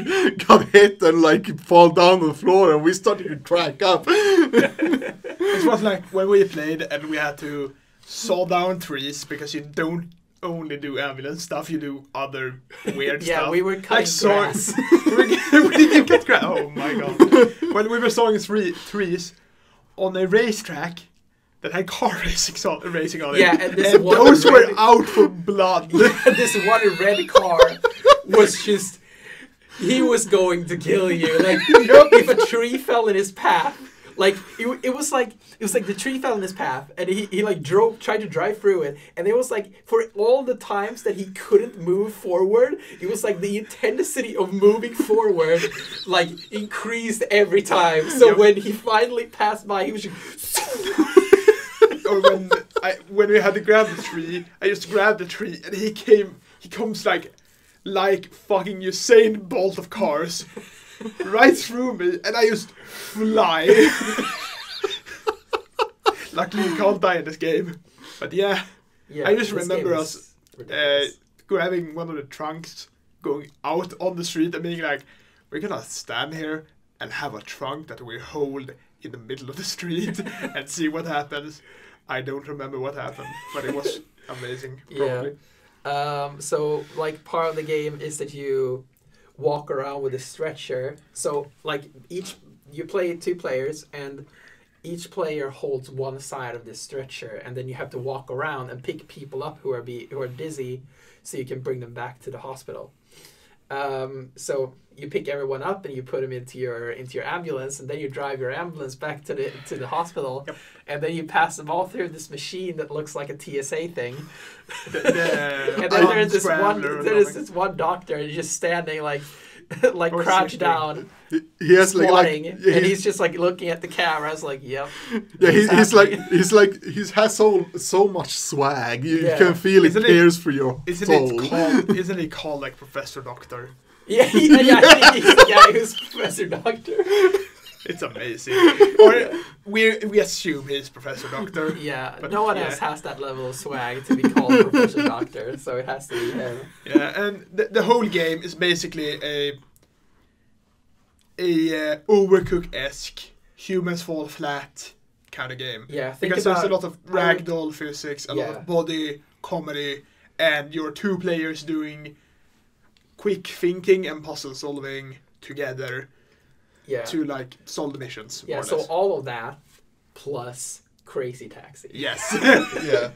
got hit and like fall down on the floor, and we started to crack up. It was like when we played and we had to saw down trees because you don't only do ambulance stuff, you do other weird stuff. Yeah, we were cutting grass. we didn't cut grass. Oh my god! When we were sawing trees on a racetrack that had car racing on it. Yeah, and those were out for blood. This one red car was just, he was going to kill you. Like, if a tree fell in his path, like, it was like the tree fell in his path, and he like tried to drive through it, and it was like, for all the times that he couldn't move forward, it was like the intensity of moving forward, like, increased every time. So when he finally passed by, he was just... Or when we had to grab the tree, I just grabbed the tree, and he comes like fucking Usain Bolt of cars, right through me, and I just fly. Luckily, you can't die in this game. But yeah I just remember us grabbing one of the trunks, going out on the street, and being like, we're gonna stand here and have a trunk that we hold in the middle of the street and see what happens. I don't remember what happened, but it was amazing, probably. Yeah. So, like, part of the game is that you walk around with a stretcher. So, like, you play 2 players, and each player holds one side of this stretcher, and then you have to walk around and pick people up who are dizzy, so you can bring them back to the hospital. So you pick everyone up and you put them into your ambulance, and then you drive your ambulance back to the hospital. Yep. And then you pass them all through this machine that looks like a TSA thing. And then there's this one doctor just standing like crouched down, he has squatting, and he's just like looking at the cameras like, yep. Yeah, he has so much swag. You can feel it pierce through your soul. Isn't he called like Professor Doctor? Yeah, he's the guy who's Professor Doctor. It's amazing. Or we assume he's Professor Doctor. Yeah, but no one else has that level of swag to be called Professor Doctor, so it has to be him. Yeah, and the whole game is basically a Overcooked-esque humans fall flat kind of game. Yeah, because there's a lot of ragdoll physics, a lot of body comedy, and your 2 players doing quick thinking and puzzle solving together. Yeah. To like solve the missions. Yeah, so all of that plus Crazy Taxi. Yes. Yeah.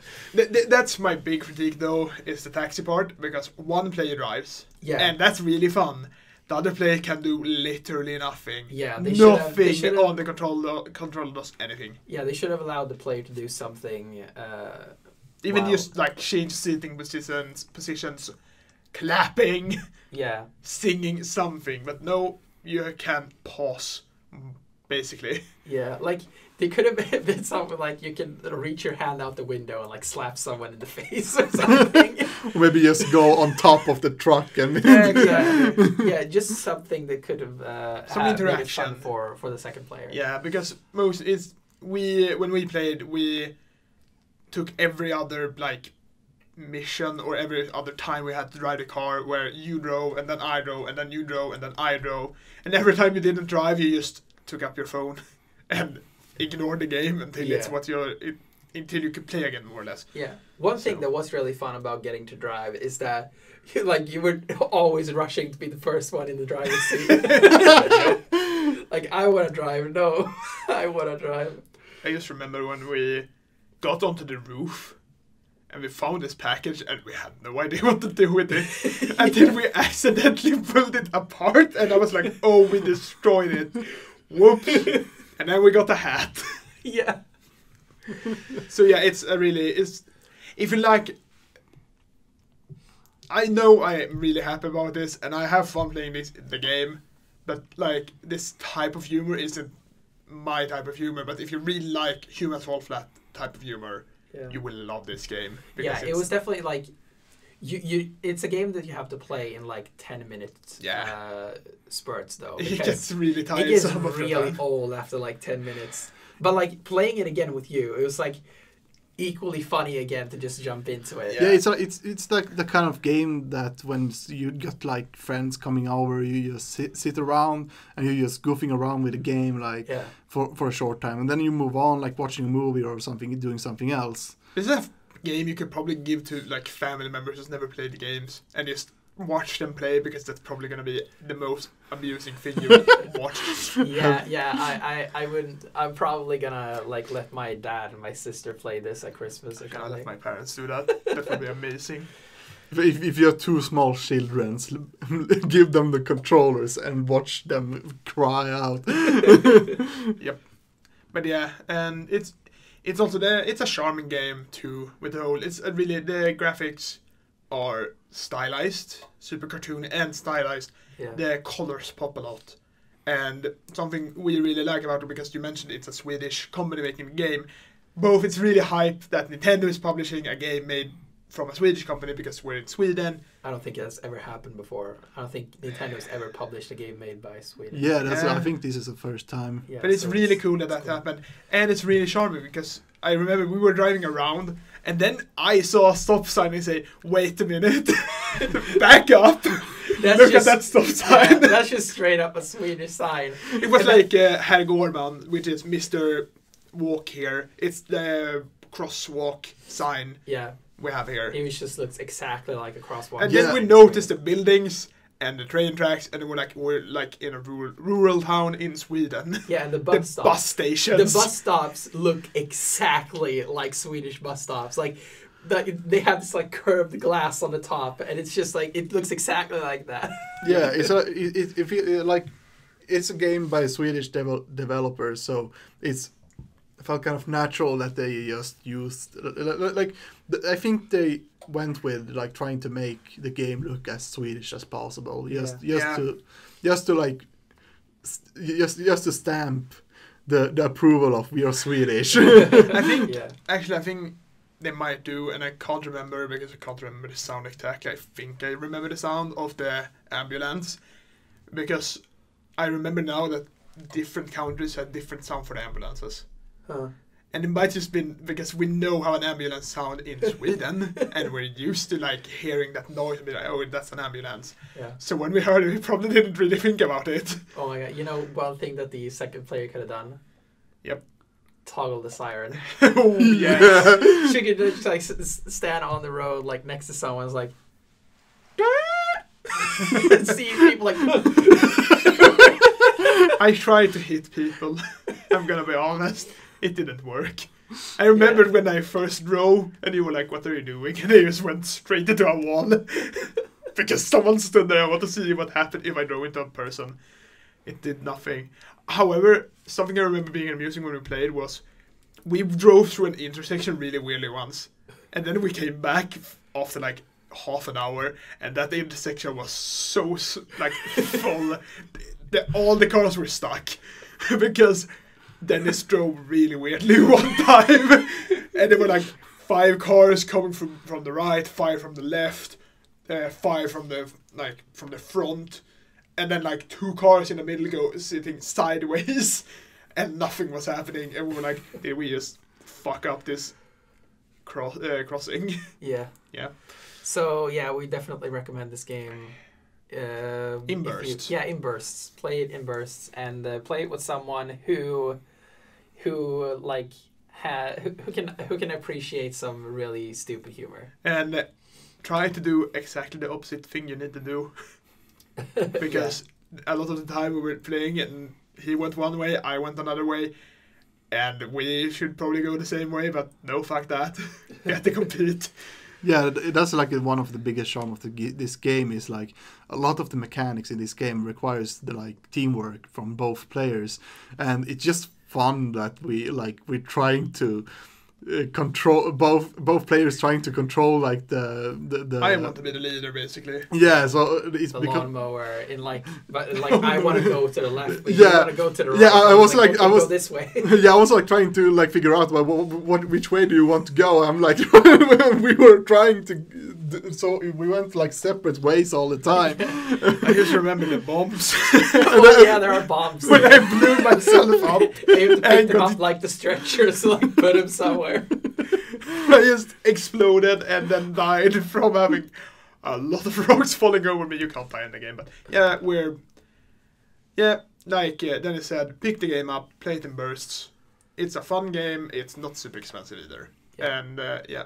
That's my big critique though, is the taxi part, because one player drives. Yeah. And that's really fun. The other player can do literally nothing. Yeah, nothing on the control does anything. Yeah, they should have allowed the player to do something. Even just like change seating positions, clapping. Yeah. Singing something, but no. You can pause, basically. Yeah, like, they could have been something like you can reach your hand out the window and, like, slap someone in the face or something. Maybe just go on top of the truck and... Yeah, exactly. Yeah, just something that could have some interaction for the second player. Yeah, because when we played, we took every other, like, mission or every other time we had to drive a car where you drove and then I drove and then you drove and then I drove, and every time you didn't drive you just took up your phone and ignored the game until until you could play again, more or less. Yeah. One thing that was really fun about getting to drive is that you were always rushing to be the first one in the driving seat. Like, I want to drive. No, I want to drive. I just remember when we got onto the roof and we found this package and we had no idea what to do with it until we accidentally pulled it apart, and I was like, oh, we destroyed it. Whoops. And then we got a hat. Yeah. So yeah, if you like, I know I am really happy about this, and I have fun playing the game, but like this type of humor isn't my type of humor. But if you really like Humans Fall Flat type of humor, you will love this game. Yeah, it was definitely like it's a game that you have to play in like 10-minute spurts though. It gets really tired. It gets really old after like 10 minutes. But like playing it again with you, it was like equally funny again to just jump into it. Yeah, it's like the kind of game that when you got like friends coming over, you just sit around and you're just goofing around with the game like for a short time, and then you move on like watching a movie or something, doing something else. This is a game you could probably give to like family members who's never played the games and just watch them play, because that's probably going to be the most amusing thing you watch. I wouldn't. I'm probably gonna like let my dad and my sister play this at Christmas or something. I'll let my parents do that. That would be amazing. If you have two small children, give them the controllers and watch them cry out. Yep. But yeah, and it's also it's a charming game too. With the whole, it's really, the graphics are stylized, super cartoon and stylized. Yeah. The colors pop a lot, and something we really like about it, because you mentioned it's a Swedish company making the game. Both, it's really hype that Nintendo is publishing a game made from a Swedish company because we're in Sweden. I don't think that's ever happened before. I don't think Nintendo's ever published a game made by Sweden. Yeah, I think this is the first time. Yeah, but it's really cool that happened, and it's really charming, because I remember we were driving around, and then I saw a stop sign and say, "Wait a minute, back up." Look at that stop sign. Yeah, that's just straight up a Swedish sign. It was like Herr Gorman, which is Mr. Walk here. It's the crosswalk sign. Yeah. We have here. It just looks exactly like a crosswalk. And then we noticed the buildings and the train tracks, and we're like in a rural town in Sweden. Yeah, and the bus stops. Bus stations. The bus stops look exactly like Swedish bus stops. Like they have this like curved glass on the top, and it's just like it looks exactly like that. Yeah, it's a game by Swedish developers, so it felt kind of natural that they just used like I think they went with like trying to make the game look as Swedish as possible, just to stamp the approval of we are Swedish. I think they might do, and I can't remember because I can't remember the sound exactly. I think I remember the sound of the ambulance, because I remember now that different countries had different sound for the ambulances. Huh. And it might just been because we know how an ambulance sound in Sweden, and we're used to like hearing that noise and be like, "Oh, that's an ambulance." Yeah. So when we heard it, we probably didn't really think about it. Oh my god! You know, one thing that the second player could have done. Yep. Toggle the siren. Oh yeah. She could just like stand on the road like next to someone's like. And see people like. I tried to hit people. I'm gonna be honest. It didn't work. I remember when I first drove, and you were like, "What are you doing?" And I just went straight into a wall. Because someone stood there. I want to see what happened if I drove into a person. It did nothing. However, something I remember being amusing when we played was we drove through an intersection really weirdly once. And then we came back after like half an hour, and that intersection was so like full. All the cars were stuck. Because Dennis drove really weirdly one time, and there were like 5 cars coming from the right, 5 from the left, 5 from the front, and then like 2 cars in the middle sitting sideways, and nothing was happening. And we were like, did we just fuck up this crossing? Yeah. Yeah. So yeah, we definitely recommend this game. In bursts. In bursts. Play it in bursts, and play it with someone who like who can appreciate some really stupid humor. And try to do exactly the opposite thing you need to do. Because a lot of the time we were playing it, and he went one way, I went another way, and we should probably go the same way, but no, fuck that. We have to compete. Yeah, that's like one of the biggest charm of this game is like a lot of the mechanics in this game requires the like teamwork from both players, and it's just fun that we're trying to control both players trying to control like the I want to be the leader, basically. yeah, so it's The because lawnmower in like, but like I want to go to the left, but Yeah. you want to go to the right. Yeah, I was like, okay, I was- go this way. yeah, I was like trying to like figure out which way do you want to go. I'm like we were trying to, so we went like separate ways all the time. I just remember the bombs. Oh yeah, there are bombs. When I blew myself up, They have to and pick them up like the stretchers, like put them somewhere. I just exploded and then died from having a lot of rocks falling over me. You can't die in the game, but yeah, Dennis said, pick the game up, play it in bursts. It's a fun game. It's not super expensive either, Yeah. and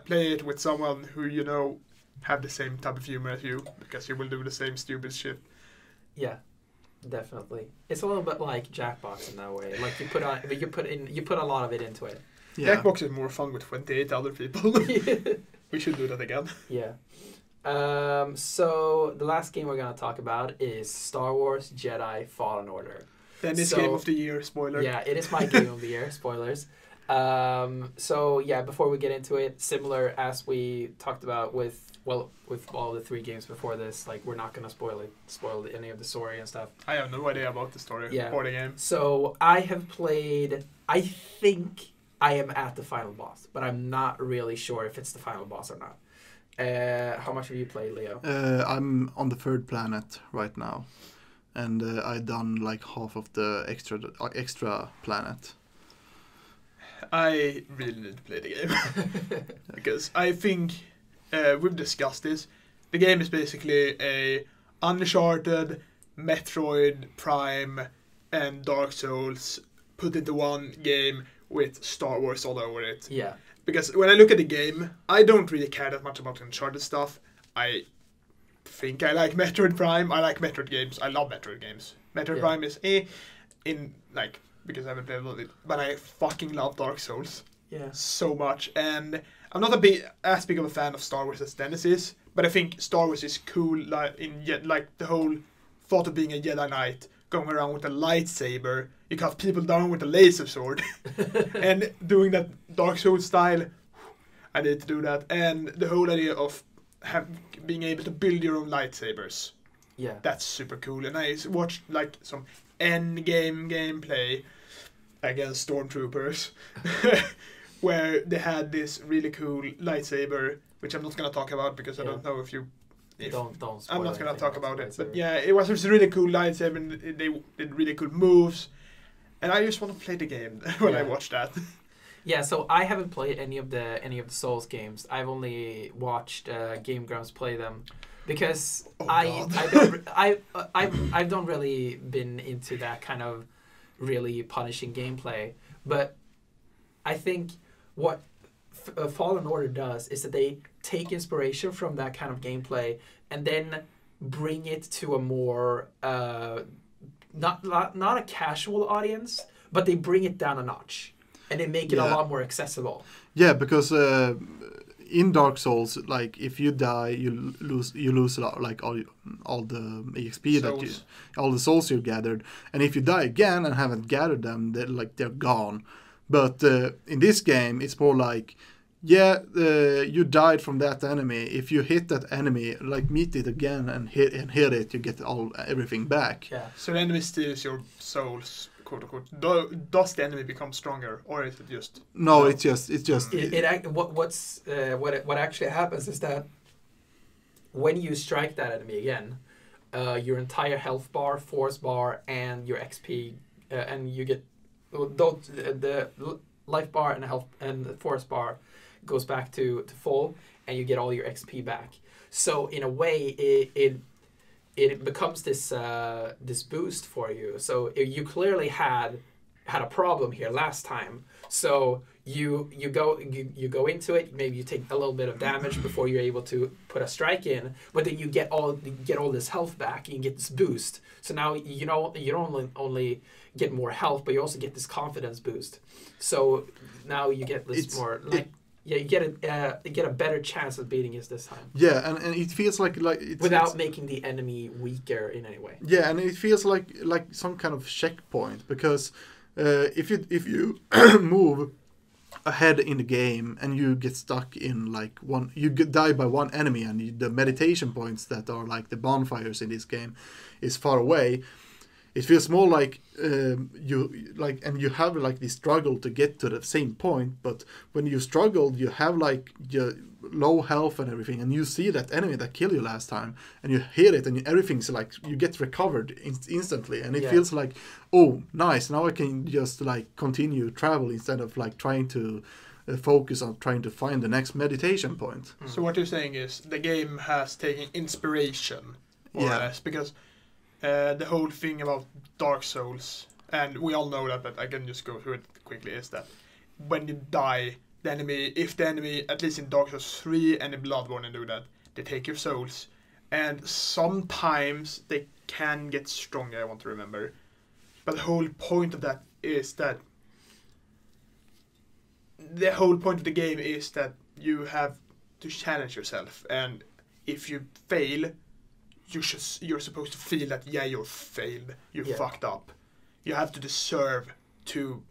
play it with someone who you know have the same type of humor as you, because you will do the same stupid shit. Yeah, definitely. It's a little bit like Jackbox in that way. Like you put a lot of it into it. Yeah. Jackbox is more fun with 28 other people. We should do that again. Yeah. So the last game we're gonna talk about is Star Wars Jedi Fallen Order. Dennis So- Game of the Year, spoiler. Yeah, it is my game of the year. Spoilers. So yeah, before we get into it, similar as we talked about with all the 3 games before this, like we're not gonna spoil any of the story and stuff. I have no idea about the story Yeah. or the game. So I have played. I think I am at the final boss, but I'm not really sure if it's the final boss or not. How much have you played, Leo? I'm on the 3rd planet right now, and I've done like half of the extra planet. I really need to play the game. Because I think we've discussed this. The game is basically a Uncharted, Metroid Prime, and Dark Souls put into one game with Star Wars all over it. Yeah. Because when I look at the game, I don't really care that much about Uncharted stuff. I think I like Metroid Prime. I like Metroid games. I love Metroid games. Metroid Yeah. Prime is because I haven't played a lot of it, but I fucking love Dark Souls Yeah. so much. And I'm not as big of a fan of Star Wars as Dennis is, but I think Star Wars is cool. Like the whole thought of being a Jedi Knight, going around with a lightsaber, you cut people down with a laser sword, and doing that Dark Souls style. I need to do that, and the whole idea of being able to build your own lightsabers. Yeah. That's super cool. And I watched like some endgame gameplay against stormtroopers, where they had this really cool lightsaber, which I'm not gonna talk about because I Yeah. don't know if you. Don't. I'm spoil not gonna anything talk about about it, lightsaber. but yeah, it was a really cool lightsaber, and they did really cool moves, and I just want to play the game when I Yeah. watch that. Yeah, so I haven't played any of the Souls games. I've only watched Game Grumps play them because Oh, I God. don't really been into that kind of really punishing gameplay. But I think what Fallen Order does is that they take inspiration from that kind of gameplay and then bring it to a more not a casual audience, but they bring it down a notch. And they make it a Yeah. lot more accessible. Yeah, because in Dark Souls, like if you die, you lose a lot, like all the EXP all the souls you gathered, and if you die again and haven't gathered them, they're gone. But in this game, it's more like, you died from that enemy. If you hit that enemy, like meet it again and hit it, you get everything back. Yeah. So the enemy steals your souls, quote unquote. Does the enemy become stronger, or is it just? No, it's just What actually happens is that when you strike that enemy again, your entire health bar, force bar, and your XP, and you get the life bar and health and the force bar goes back to full, and you get all your XP back. So in a way, it becomes this boost for you. So you clearly had a problem here last time. So you go into it. Maybe you take a little bit of damage before you're able to put a strike in, but then you get all this health back and you get this boost. So now you don't only get more health, but you also get this confidence boost. So now you get this you get a better chance of beating us this time. Yeah, and it feels like it's, without making the enemy weaker in any way. Yeah, and it feels like some kind of checkpoint, because if you move ahead in the game and you get stuck in like die by one enemy, and the meditation points that are like the bonfires in this game is far away. It feels more like you have like this struggle to get to the same point, but when you struggled, you have like your low health and everything, and you see that enemy that killed you last time, and you hit it, and everything's like you get recovered instantly, and it feels like, oh, nice, now I can just like continue travel instead of like trying to focus on trying to find the next meditation point. So what you're saying is the game has taken inspiration, more or less, because the whole thing about Dark Souls, and we all know that, but I can just go through it quickly, is that when you die, if the enemy, at least in Dark Souls 3 and in Bloodborne do that, they take your souls, and sometimes they can get stronger, I want to remember. But the whole point of that is that the whole point of the game is that you have to challenge yourself, and if you fail, you're supposed to feel that you failed, you fucked up. You have to deserve to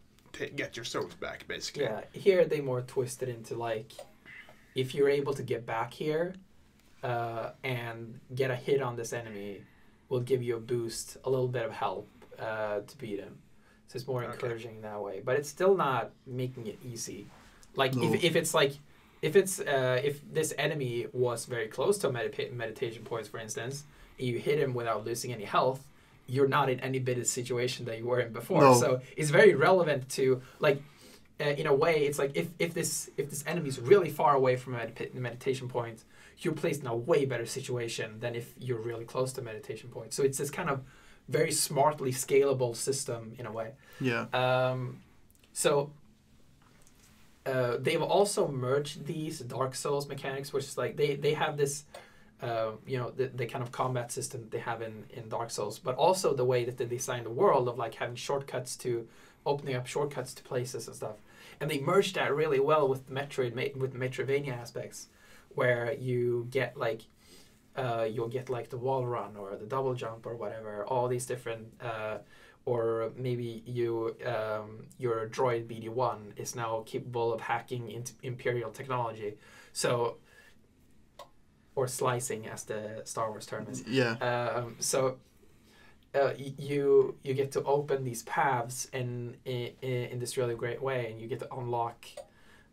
get your souls back, basically. Yeah, here they more twisted into like, if you're able to get back here and get a hit on this enemy, will give you a boost, a little bit of help to beat him. So it's more encouraging that way, but it's still not making it easy. Like if this enemy was very close to a meditation points, for instance, and you hit him without losing any health, you're not in any bit of situation that you were in before. No. So it's very relevant to like, in a way, it's like if this enemy is really far away from a meditation point, you're placed in a way better situation than if you're really close to a meditation point. So it's this kind of very smartly scalable system in a way. Yeah. They've also merged these Dark Souls mechanics, which is like they have this, the kind of combat system that they have in Dark Souls, but also the way that they design the world of like having opening up shortcuts to places and stuff. And they merged that really well with Metroidvania aspects, where you get like, you'll get like the wall run or the double jump or whatever, all these different, or maybe your droid BD1 is now capable of hacking into Imperial technology. So, or slicing, as the Star Wars term is. Yeah. You get to open these paths in this really great way, and you get to unlock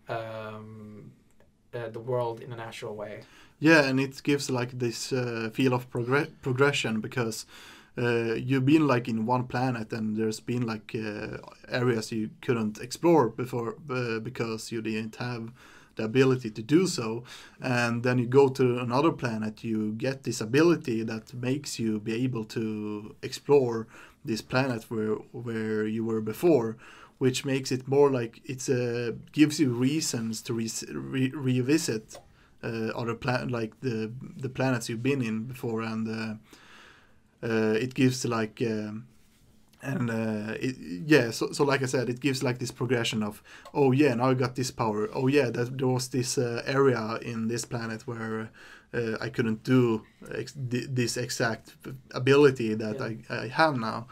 the world in a natural way. Yeah, and it gives like this feel of progression, because you've been like in one planet, and there's been like areas you couldn't explore before because you didn't have the ability to do so, and then you go to another planet, you get this ability that makes you be able to explore this planet where you were before, which makes it more like gives you reasons to revisit other like the planets you've been in before, and it gives like so like I said, it gives like this progression of, oh yeah, now I got this power, oh yeah, there was this area in this planet where I couldn't do this exact ability that I have now.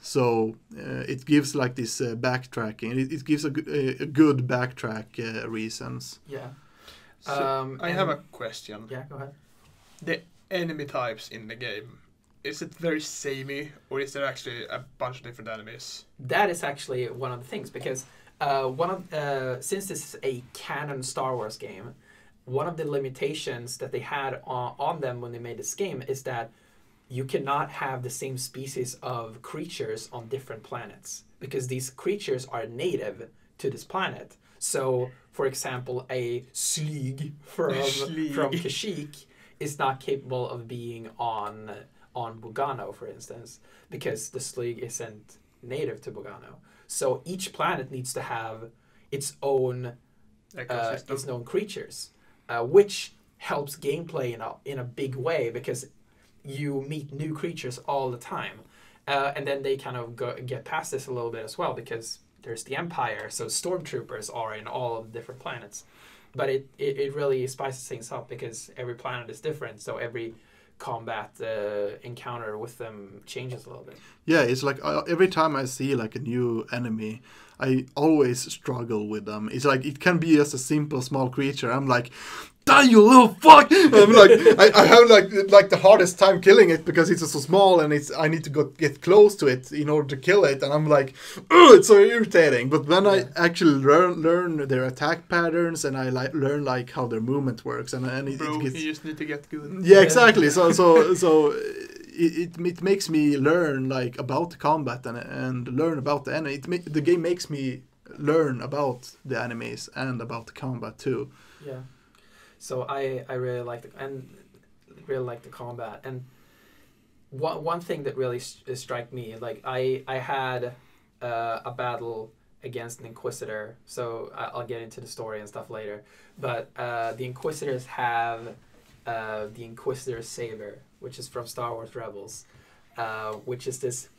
So it gives like this backtracking. It gives a good backtrack reasons. Yeah. So I have a question. Yeah, go ahead. The enemy types in the game, is it very samey, or is there actually a bunch of different enemies? That is actually one of the things, because since this is a canon Star Wars game, one of the limitations that they had on them when they made this game is that you cannot have the same species of creatures on different planets, because these creatures are native to this planet. So, for example, a Sleeg from Kashyyyk is not capable of being on Bogano, for instance, because the Sleeg isn't native to Bogano. So each planet needs to have its own creatures, which helps gameplay in a big way, because you meet new creatures all the time, and then they kind of get past this a little bit as well, because there's the Empire, so stormtroopers are in all of the different planets. But it really spices things up, because every planet is different, so every combat encounter with them changes a little bit. Yeah, it's like every time I see like a new enemy, I always struggle with them. It's like it can be just a simple small creature. I'm like, die you little fuck! I'm like, I have like the hardest time killing it because it's so small and I need to get close to it in order to kill it, and I'm like, oh, it's so irritating. But when I actually learn their attack patterns and I learn like how their movement works, and it gets, you just need to get good. Yeah, exactly. So it makes me learn like about the combat and learn about the enemy. The game makes me learn about the enemies and about the combat too. Yeah. So I really like the combat, and one thing that really struck me, like I had a battle against an Inquisitor, so I'll get into the story and stuff later, but the Inquisitors have the Inquisitor Saber, which is from Star Wars Rebels, which is this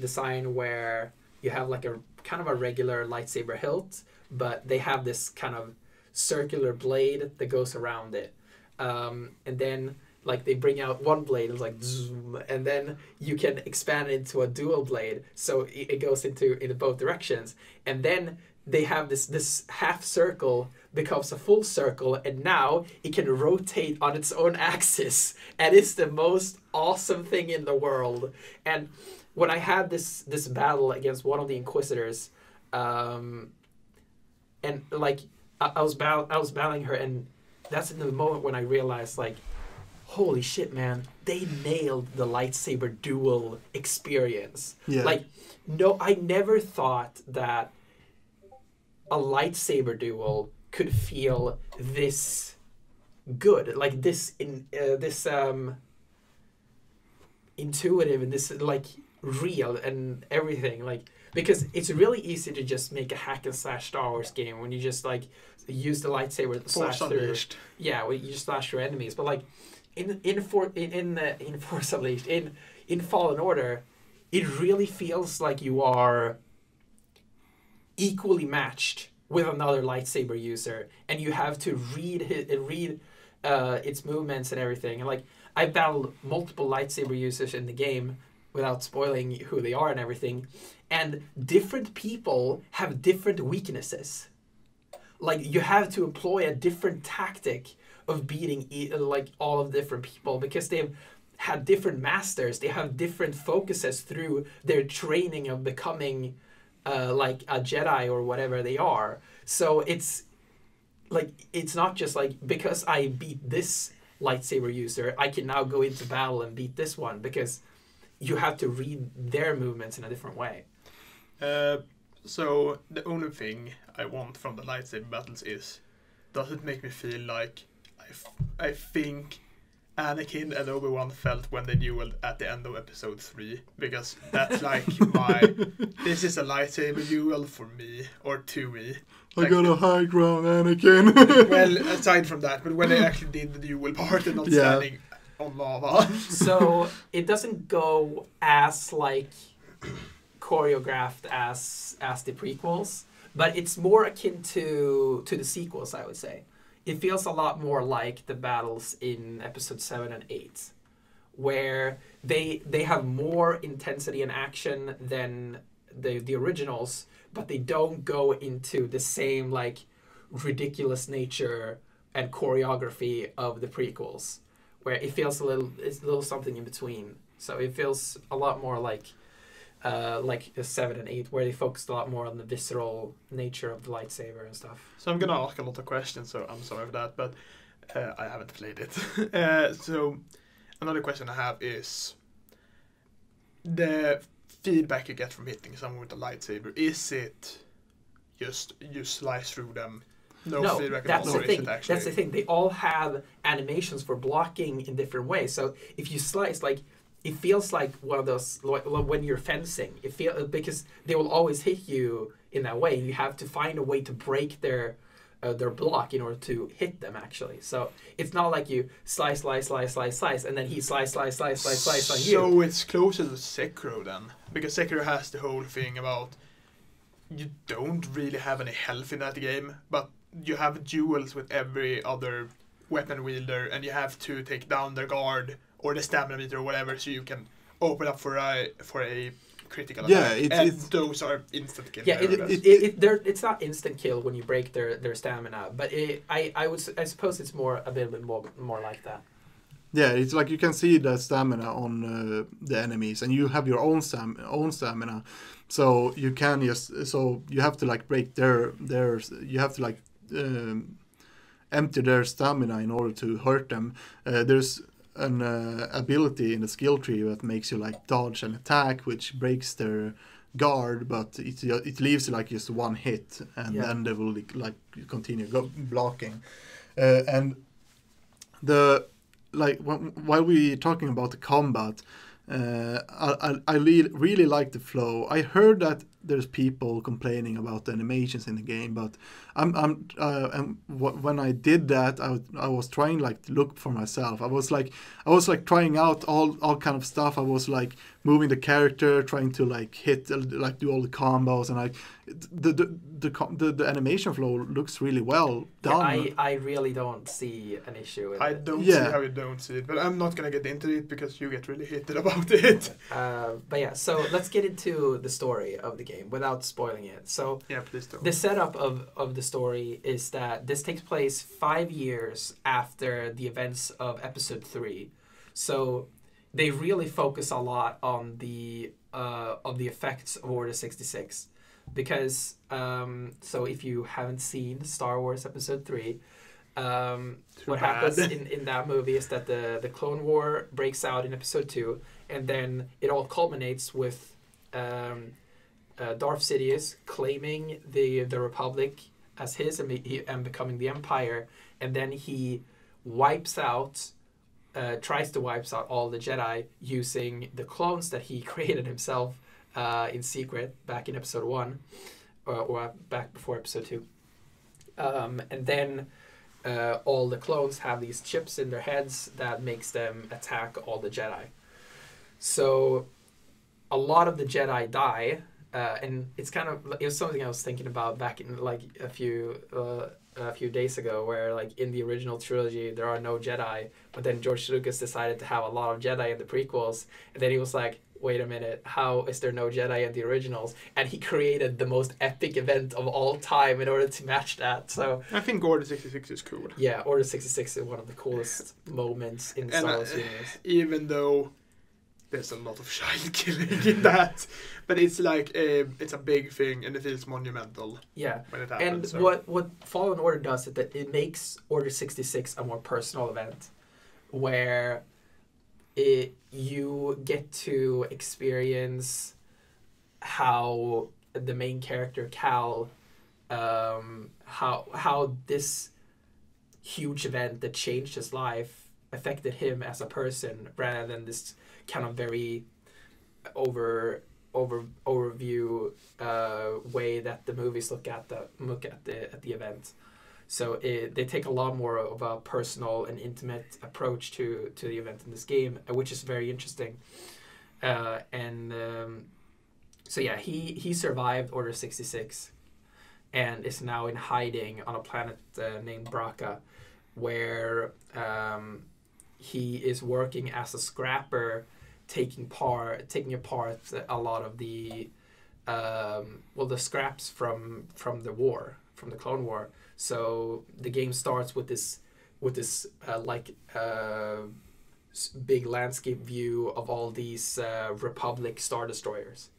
design where you have like a kind of a regular lightsaber hilt, but they have this kind of circular blade that goes around it, and then like they bring out one blade, it's like zoom, and then you can expand it into a dual blade, so it goes into both directions, and then they have this half circle becomes a full circle, and now it can rotate on its own axis, and it's the most awesome thing in the world. And when I had this battle against one of the Inquisitors, and like I was battling her, and that's in the moment when I realized, like, holy shit, man, they nailed the lightsaber duel experience. Yeah. Like, no, I never thought that a lightsaber duel could feel this good, like this intuitive and this like real and everything, like, because it's really easy to just make a hack and slash Star Wars game when you just like use the lightsaber to slash through. Yeah, well, you just slash your enemies. But like in Force Unleashed, in Fallen Order, it really feels like you are equally matched with another lightsaber user, and you have to read its movements and everything. And like I battled multiple lightsaber users in the game without spoiling who they are and everything, and different people have different weaknesses. Like you have to employ a different tactic of beating like all of the different people, because they've had different masters, they have different focuses through their training of becoming like a Jedi or whatever they are. So it's like, it's not just like, because I beat this lightsaber user, I can now go into battle and beat this one, because you have to read their movements in a different way. So the only thing I want from the lightsaber battles is, does it make me feel like I think Anakin and Obi-Wan felt when they dueled at the end of episode 3, because that's like this is a lightsaber duel for me, or to me. I got a high ground, Anakin. Well, aside from that, but when they actually did the duel part and not standing on lava. So it doesn't go as like choreographed as the prequels, but it's more akin to the sequels, I would say. It feels a lot more like the battles in episode 7 and 8, where they have more intensity and action than the originals, but they don't go into the same like ridiculous nature and choreography of the prequels, where it feels a little something in between. So it feels a lot more like the 7 and 8, where they focused a lot more on the visceral nature of the lightsaber and stuff. So I'm gonna ask a lot of questions, so I'm sorry for that, but I haven't played it. So another question I have is the feedback you get from hitting someone with a lightsaber. Is it just you slice through them? No feedback at all. That's the thing. That's the thing. They all have animations for blocking in different ways. So if you slice, like, it feels like one of those, like when you're fencing. Because they will always hit you in that way. You have to find a way to break their block in order to hit them, actually. So it's not like you slice, and then he slice on you. So it's closer to Sekiro then, because Sekiro has the whole thing about you don't really have any health in that game, but you have duels with every other weapon wielder, and you have to take down their guard or the stamina meter or whatever, so you can open up for a critical Yeah, attack. it's Those are instant kills. Yeah, it's not instant kill when you break their stamina, but I suppose it's a little bit more like that. Yeah, it's like you can see the stamina on the enemies, and you have your own stamina, so you can you have to like break their you have to like empty their stamina in order to hurt them. There's an ability in the skill tree that makes you like dodge and attack, which breaks their guard, but it leaves like just one hit, and then they will like continue blocking, and the. Like while we talking about the combat, I really like the flow. I heard that there's people complaining about the animations in the game, but when I did that, I was trying like to look for myself. I was like trying out all kind of stuff. I was like moving the character, trying to like hit like do all the combos, and the animation flow looks really well done. Yeah, I really don't see an issue with I it. don't see how you don't see it, but I'm not gonna get into it because you get really heated about it. But yeah, so let's get into the story of the game without spoiling it. So yeah, please don't. The setup of the story is that this takes place 5 years after the events of episode 3. So they really focus a lot on the effects of Order 66. Because, so if you haven't seen Star Wars Episode 3, what happens in that movie is that the Clone War breaks out in Episode 2, and then it all culminates with Darth Sidious claiming the Republic as his and becoming the Empire, and then he tries to wipe out all the Jedi using the clones that he created himself in secret back in episode 1 or back before episode 2, and then all the clones have these chips in their heads that makes them attack all the Jedi. So a lot of the Jedi die, and it was something I was thinking about back in like a few days ago, where like in the original trilogy there are no Jedi, but then George Lucas decided to have a lot of Jedi in the prequels, and then he was like, wait a minute, how is there no Jedi in the originals? And he created the most epic event of all time in order to match that. So I think Order 66 is cool. Yeah, Order 66 is one of the coolest moments in the Star Wars universe. Even though there's a lot of child killing in that, but it's like it's a big thing and it feels monumental. Yeah, when it happens. And what Fallen Order does is that it makes Order 66 a more personal event, where you get to experience how the main character Cal, how this huge event that changed his life affected him as a person, rather than this kind of very overview way that the movies look at the event. So they take a lot more of a personal and intimate approach to the event in this game, which is very interesting. So yeah, he survived Order 66 and is now in hiding on a planet named Braca, where he is working as a scrapper, taking apart a lot of the the scraps from the war, from the Clone War. So the game starts with this big landscape view of all these Republic Star Destroyers,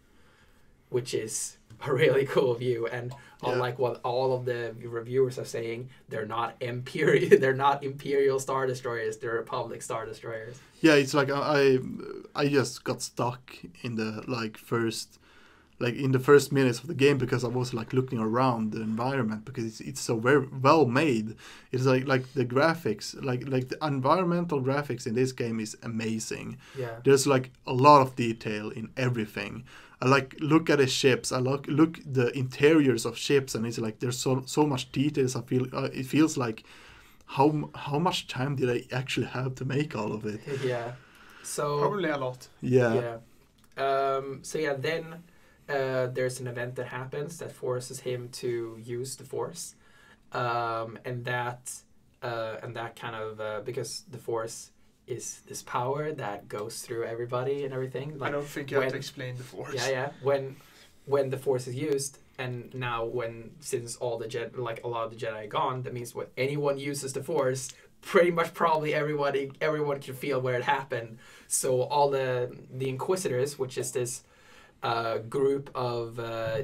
which is a really cool view. And unlike what all of the reviewers are saying, they're not Imperial Star Destroyers, they're Republic Star Destroyers. Yeah, it's like I just got stuck in the in the first minutes of the game, because I was like looking around the environment, because it's so very well made. It's like the graphics, like the environmental graphics in this game is amazing. Yeah. There's like a lot of detail in everything. I like look at the ships. I look the interiors of ships, and it's like there's so much details. I feel it feels like how much time did I actually have to make all of it? Yeah. So probably a lot. Yeah. Then there's an event that happens that forces him to use the Force, and that kind of because the Force is this power that goes through everybody and everything. I don't think you have to explain the Force. Yeah. When the Force is used, and now since all the like a lot of the Jedi are gone, that means when anyone uses the Force, pretty much probably everyone can feel where it happened. So all the Inquisitors, which is this group of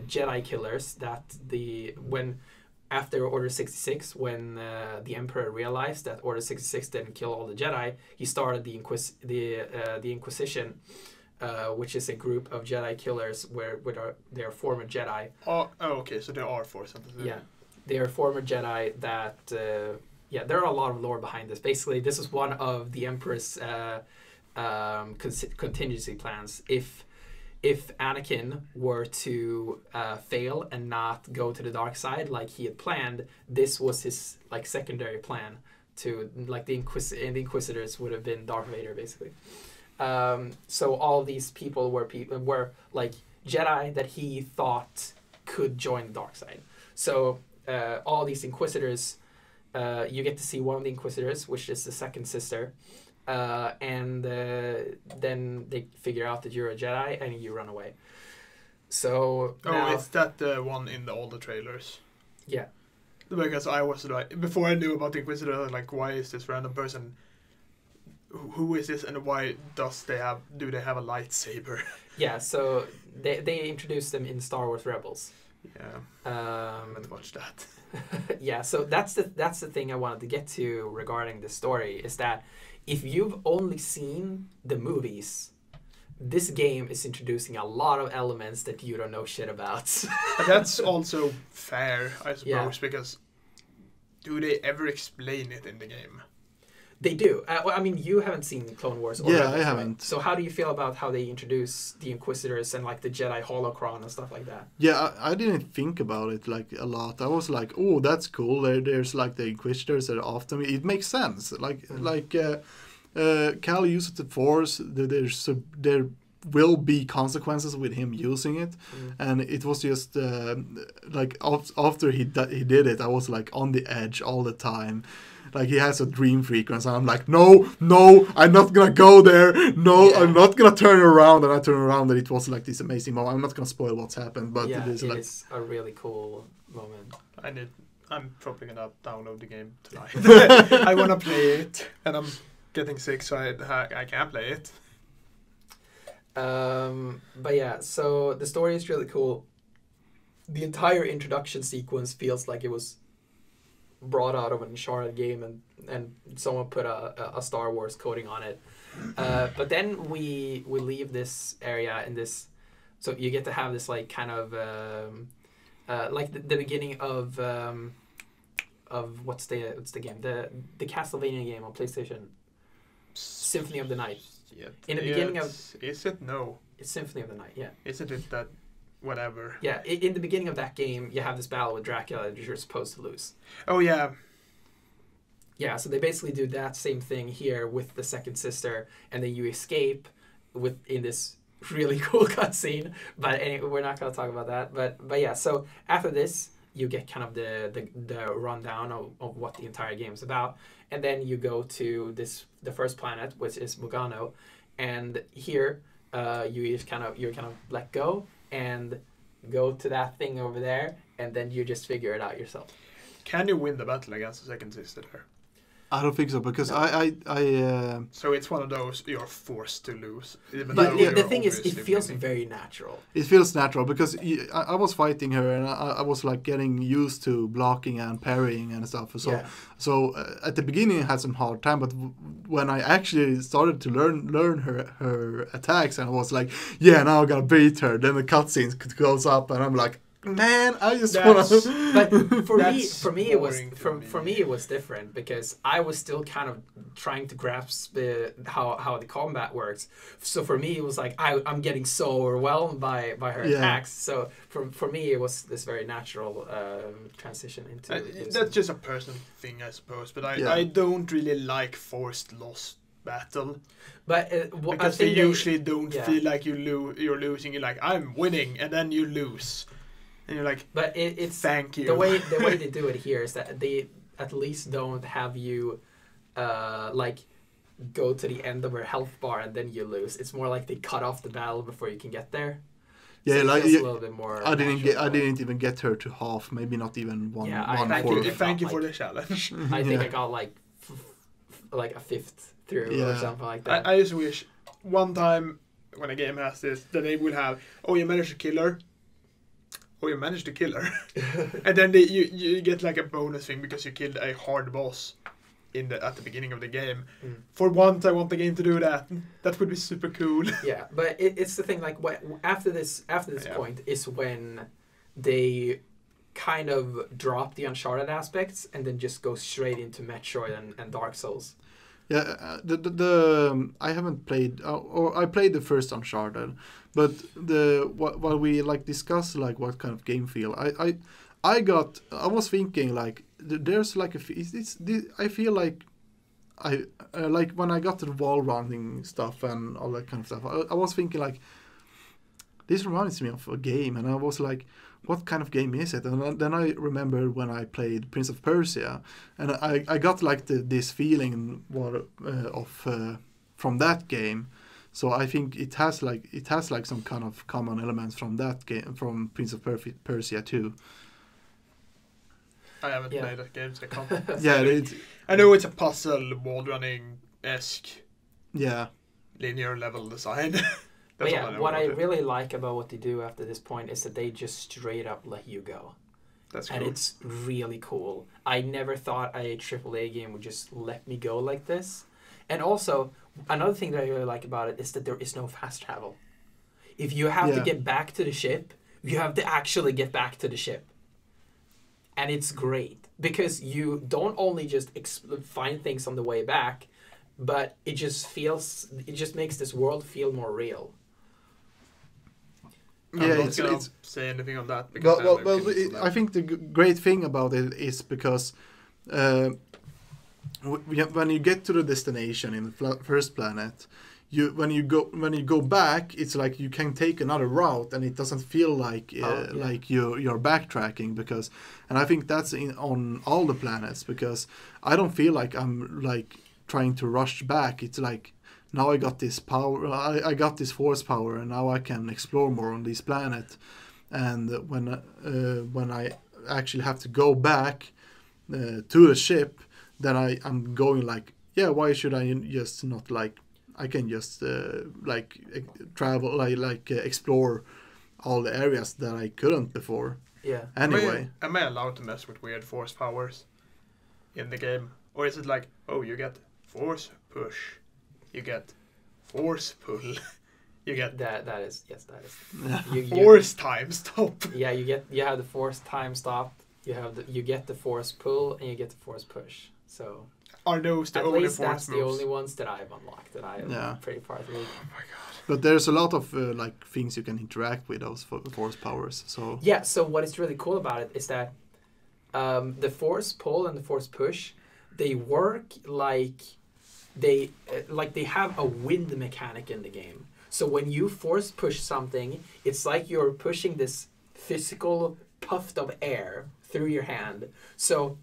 Jedi killers that after Order 66, when the Emperor realized that Order 66 didn't kill all the Jedi, he started the Inquisition, which is a group of Jedi killers where they are former Jedi. Oh, okay, so there are Force sentences. Yeah, they are former Jedi that... there are a lot of lore behind this. Basically, this is one of the Emperor's contingency plans. If Anakin were to fail and not go to the dark side like he had planned, this was his like secondary plan to like the Inquisitors would have been Darth Vader basically. So all these people were like Jedi that he thought could join the dark side. So all these Inquisitors, you get to see one of the Inquisitors, which is the second sister. And then they figure out that you're a Jedi and you run away. So now, it's that the one in all the trailers. Yeah. Because I was like, before I knew about the Inquisitor, I was like, why is this random person? Who is this, and why do they have a lightsaber? Yeah. So they introduced them in Star Wars Rebels. Yeah. Let's watch that. Yeah. So that's the thing I wanted to get to regarding the story is that. If you've only seen the movies, this game is introducing a lot of elements that you don't know shit about. But that's also fair, I suppose, because do they ever explain it in the game? They do. Well, I mean, you haven't seen Clone Wars. Or I haven't. Right? So how do you feel about how they introduce the Inquisitors and like the Jedi holocron and stuff like that? Yeah, I didn't think about it like a lot. I was like, oh, that's cool. There's like the Inquisitors that are after me. It makes sense. Cal uses the Force. There will be consequences with him using it, and it was just like after he did it, I was like on the edge all the time. Like he has a dream frequency, and I'm like, no, I'm not gonna go there. No, yeah. I'm not gonna turn around. And I turn around, and it was like this amazing moment. I'm not gonna spoil what's happened, but it is a really cool moment. I'm probably gonna download the game tonight. I wanna play it, and I'm getting sick, so I can't play it. But yeah, so the story is really cool. The entire introduction sequence feels like it was brought out of an Uncharted game and someone put a Star Wars coating on it. But then we leave this area in this, so you get to have this like kind of like the beginning of what's the game, the Castlevania game on PlayStation, Symphony of the Night. Yeah. In the beginning of is it no? It's Symphony of the Night. Yeah. Isn't it that? Whatever. Yeah, in the beginning of that game, you have this battle with Dracula that you're supposed to lose. Oh, yeah. Yeah, so they basically do that same thing here with the second sister, and then you escape in this really cool cutscene. But anyway, we're not going to talk about that. But yeah, so after this, you get kind of the rundown of what the entire game is about. And then you go to the first planet, which is Mugano. And here, you're kind of let go and go to that thing over there, and then you just figure it out yourself. Can you win the battle against the second sister there? I don't think so, because So it's one of those you're forced to lose. But the thing is, it feels very natural. It feels natural, because I was fighting her, and I was like getting used to blocking and parrying and stuff. So at the beginning I had some hard time, but when I actually started to learn her attacks, and I was like, yeah, now I'm gonna beat her. Then the cutscene goes up, and I'm like, man, I just want to. But for me, it was different, because I was still kind of trying to grasp how the combat works. So for me, it was like I'm getting so overwhelmed by her attacks. So for me, it was this very natural transition into. That's just a personal thing, I suppose. But I don't really like forced loss battle. But because they usually don't feel like you're losing. You're like, I'm winning, and then you lose. And you're like, but it's thank you. The way they do it here is that they at least don't have you like go to the end of her health bar and then you lose. It's more like they cut off the battle before you can get there. Yeah, so like it feels a little bit more. I natural. didn't even get her to half. Maybe not even one. Yeah, one Thank fourth. you, thank you for the challenge. I think Yeah. I got like a fifth through or Yeah. something like that. I just wish one time when a game has this that they would have, oh, you managed to kill her. Oh, you managed to kill her. And then you get like a bonus thing because you killed a hard boss at the beginning of the game. For once, I want the game to do that. That would be super cool. Yeah, but it's the thing. Like after this point is when they kind of drop the Uncharted aspects and then just go straight into Metroid and Dark Souls. Yeah, I haven't played, or I played the first Uncharted, but what we like discussed, like what kind of game feel. I was thinking like there's like I feel like I like when I got to the wall running stuff and all that kind of stuff. I was thinking like this reminds me of a game, and I was like, what kind of game is it? And then I remember when I played Prince of Persia, and I got like this feeling from that game. So I think it has like some kind of common elements from that game, from Prince of Persia too. I haven't played that game, so I can't. Yeah, I know it's a puzzle, wall running-esque, yeah, linear level design. But That's all I yeah, know what I about it. really like about what they do after this point is that they just straight up let you go. That's cool. And it's really cool. I never thought a AAA game would just let me go like this. And also, another thing that I really like about it is that there is no fast travel. If you have to get back to the ship, you have to actually get back to the ship. And it's great because you don't only just find things on the way back, but it just makes this world feel more real. I'm not gonna it's say anything on that. Because I think the great thing about it is because when you get to the destination in the first planet, when you go back, it's like you can take another route, and it doesn't feel like like you're backtracking because, and I think that's on all the planets because I don't feel like I'm like trying to rush back. It's like, now I got this power, I got this force power, and now I can explore more on this planet. And when I actually have to go back to the ship, then I'm going like, yeah, why should I just not like, I can just travel, explore all the areas that I couldn't before. Yeah. Anyway. Am I allowed to mess with weird force powers in the game? Or is it like, oh, you get force push, you get force pull, you get that is. force time stop. Yeah, you have the force time stop. You get the force pull and you get the force push. So are those the at only least force that's moves? the only ones that I've unlocked that I am pretty far through. Oh my god! But there's a lot of like things you can interact with those force powers. So yeah. So what is really cool about it is that the force pull and the force push, they work like they have a wind mechanic in the game. So when you force push something, it's like you're pushing this physical puff of air through your hand. So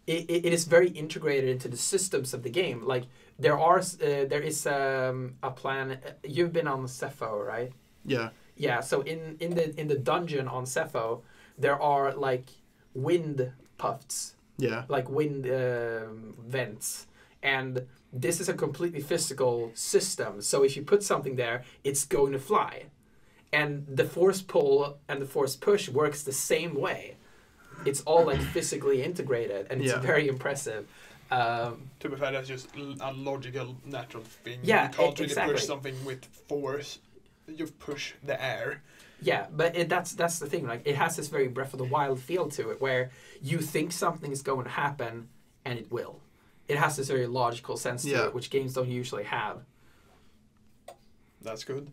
it is very integrated into the systems of the game. Like there is a plan. You've been on Cepho, right? yeah. Yeah. So in the dungeon on Cepho, there are like wind puffs. Yeah. Like wind vents, and this is a completely physical system. So if you put something there, it's going to fly. And the force pull and the force push works the same way. It's all like physically integrated, and it's very impressive. To be fair, that's just a logical, natural thing. Yeah, you can't really exactly. push something with force. You push the air. Yeah, but that's the thing. Like it has this very Breath of the Wild feel to it, where you think something is going to happen, and it will. It has this very logical sense to it, which games don't usually have. That's good.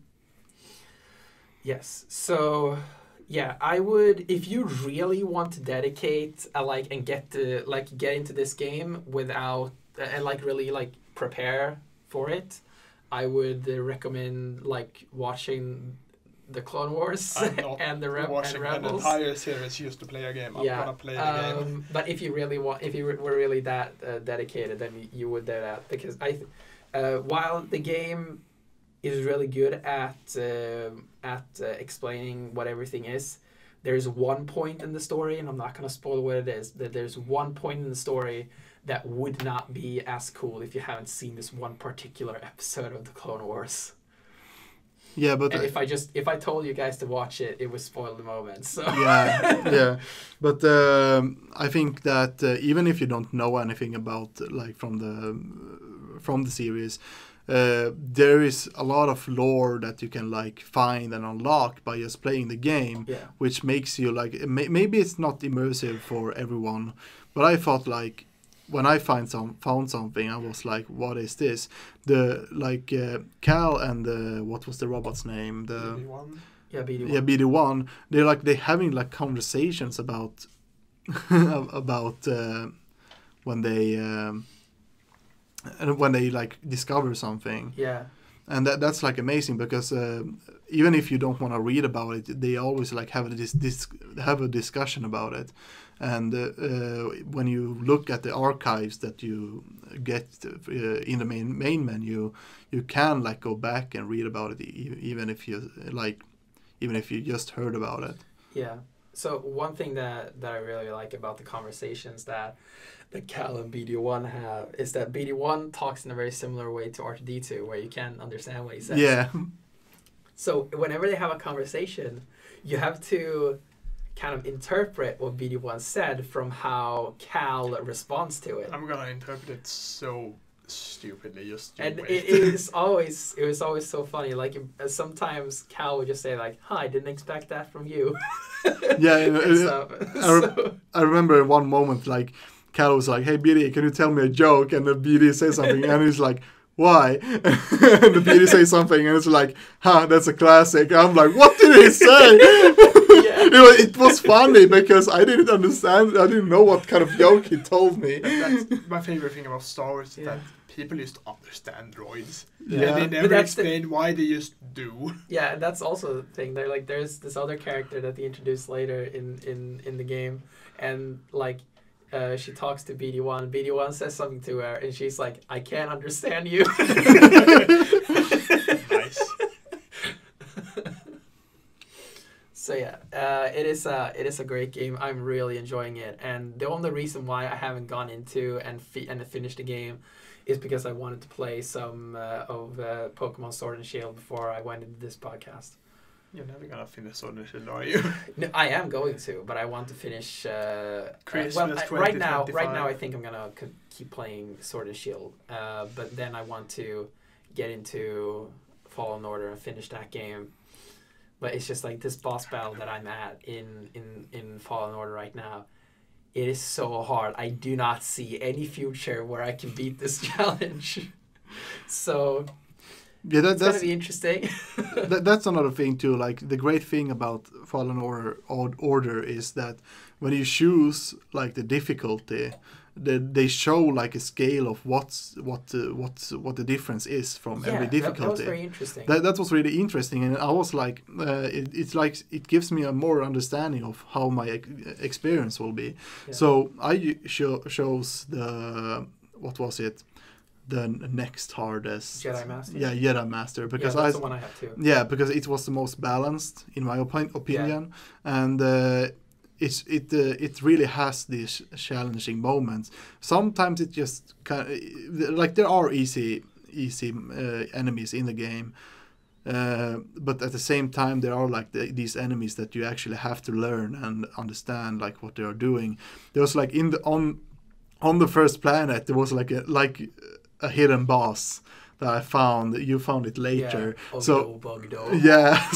Yes. So, yeah, I would, if you really want to dedicate and get into this game without and really prepare for it, I would recommend watching the Clone Wars and the Rebels. An entire series just to play a game. I'm gonna play the game. But if you were really that dedicated, then you would do that, because while the game is really good at explaining what everything is, there's one point in the story, and I'm not gonna spoil what it is. That there's one point in the story that would not be as cool if you haven't seen this one particular episode of the Clone Wars. Yeah, but And if I told you guys to watch it, it would spoil the moment. So yeah. But I think that even if you don't know anything about like from the series, there is a lot of lore that you can like find and unlock by just playing the game, which makes you like maybe it's not immersive for everyone, but I thought like when I found something, I was like, what is this? The like Cal and what was the robot's name? The BD1. Yeah, BD1. Yeah, BD1. They're having like conversations about about when they like discover something. Yeah. And that's like amazing because even if you don't want to read about it, they always like have a discussion about it. And when you look at the archives that you get in the main menu, you can like go back and read about it, even if you just heard about it. Yeah. So one thing that I really like about the conversations that Cal and BD1 have is that BD1 talks in a very similar way to R2D2, where you can't understand what he says. Yeah. So whenever they have a conversation, you have to kind of interpret what BD1 said from how Cal responds to it. I'm gonna interpret it so stupidly, just and it was always so funny. Like sometimes Cal would just say like, "Huh, I didn't expect that from you." Yeah, I remember one moment like Cal was like, "Hey BD, can you tell me a joke?" And the BD says something, and he's like, "Why?" And the BD says something, and it's like, "Huh, that's a classic." I'm like, "What did he say?" It was funny because I didn't understand. I didn't know what kind of joke he told me. That's my favorite thing about Star Wars is that people used to understand droids. Yeah. And they never explained why they just do. Yeah, and that's also the thing. They're like, there's this other character that they introduced later in the game, and like she talks to BD1. BD1 says something to her, and she's like, "I can't understand you." Nice. So yeah, it is a great game. I'm really enjoying it, and the only reason why I haven't gone into and finished the game is because I wanted to play some of Pokemon Sword and Shield before I went into this podcast. You're never gonna finish Sword and Shield, are you? No, I am going to, but I want to finish. Christmas right now, I think I'm gonna keep playing Sword and Shield. But then I want to get into Fallen Order and finish that game. But it's just like this boss battle that I'm at in Fallen Order right now. It is so hard. I do not see any future where I can beat this challenge. So yeah, it's gonna be interesting. That's another thing too. Like the great thing about Fallen Order is that when you choose like the difficulty, they show like a scale of what the difference is from every difficulty. That was very interesting. That was really interesting, and I was like, it's like it gives me a more understanding of how my experience will be. Yeah. So I chose the what was it? The next hardest Jedi Master. Yeah, Jedi Master, because that's the one I have too. Yeah, because it was the most balanced in my opinion, and it really has these challenging moments. Sometimes it just kind of, like there are easy enemies in the game, but at the same time there are like these enemies that you actually have to learn and understand like what they are doing. There was like on the first planet there was like a hidden boss that I found. You found it later. Yeah. Bugdo. Yeah.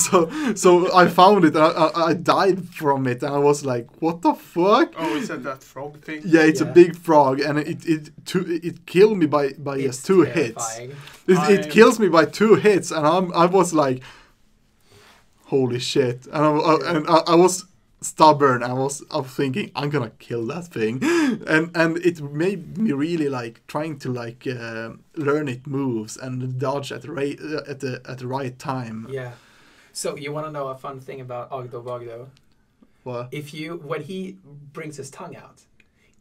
So I found it. And I died from it, and I was like, "What the fuck?" Oh, is that frog thing? Yeah, it's a big frog, and it killed me by just 2 hits. It kills me by 2 hits, and I was like, "Holy shit!" And I was stubborn. I was thinking I'm gonna kill that thing, and it made me really like trying to like learn it moves and dodge at the right time. Yeah. So you want to know a fun thing about Bugdo? What? When he brings his tongue out,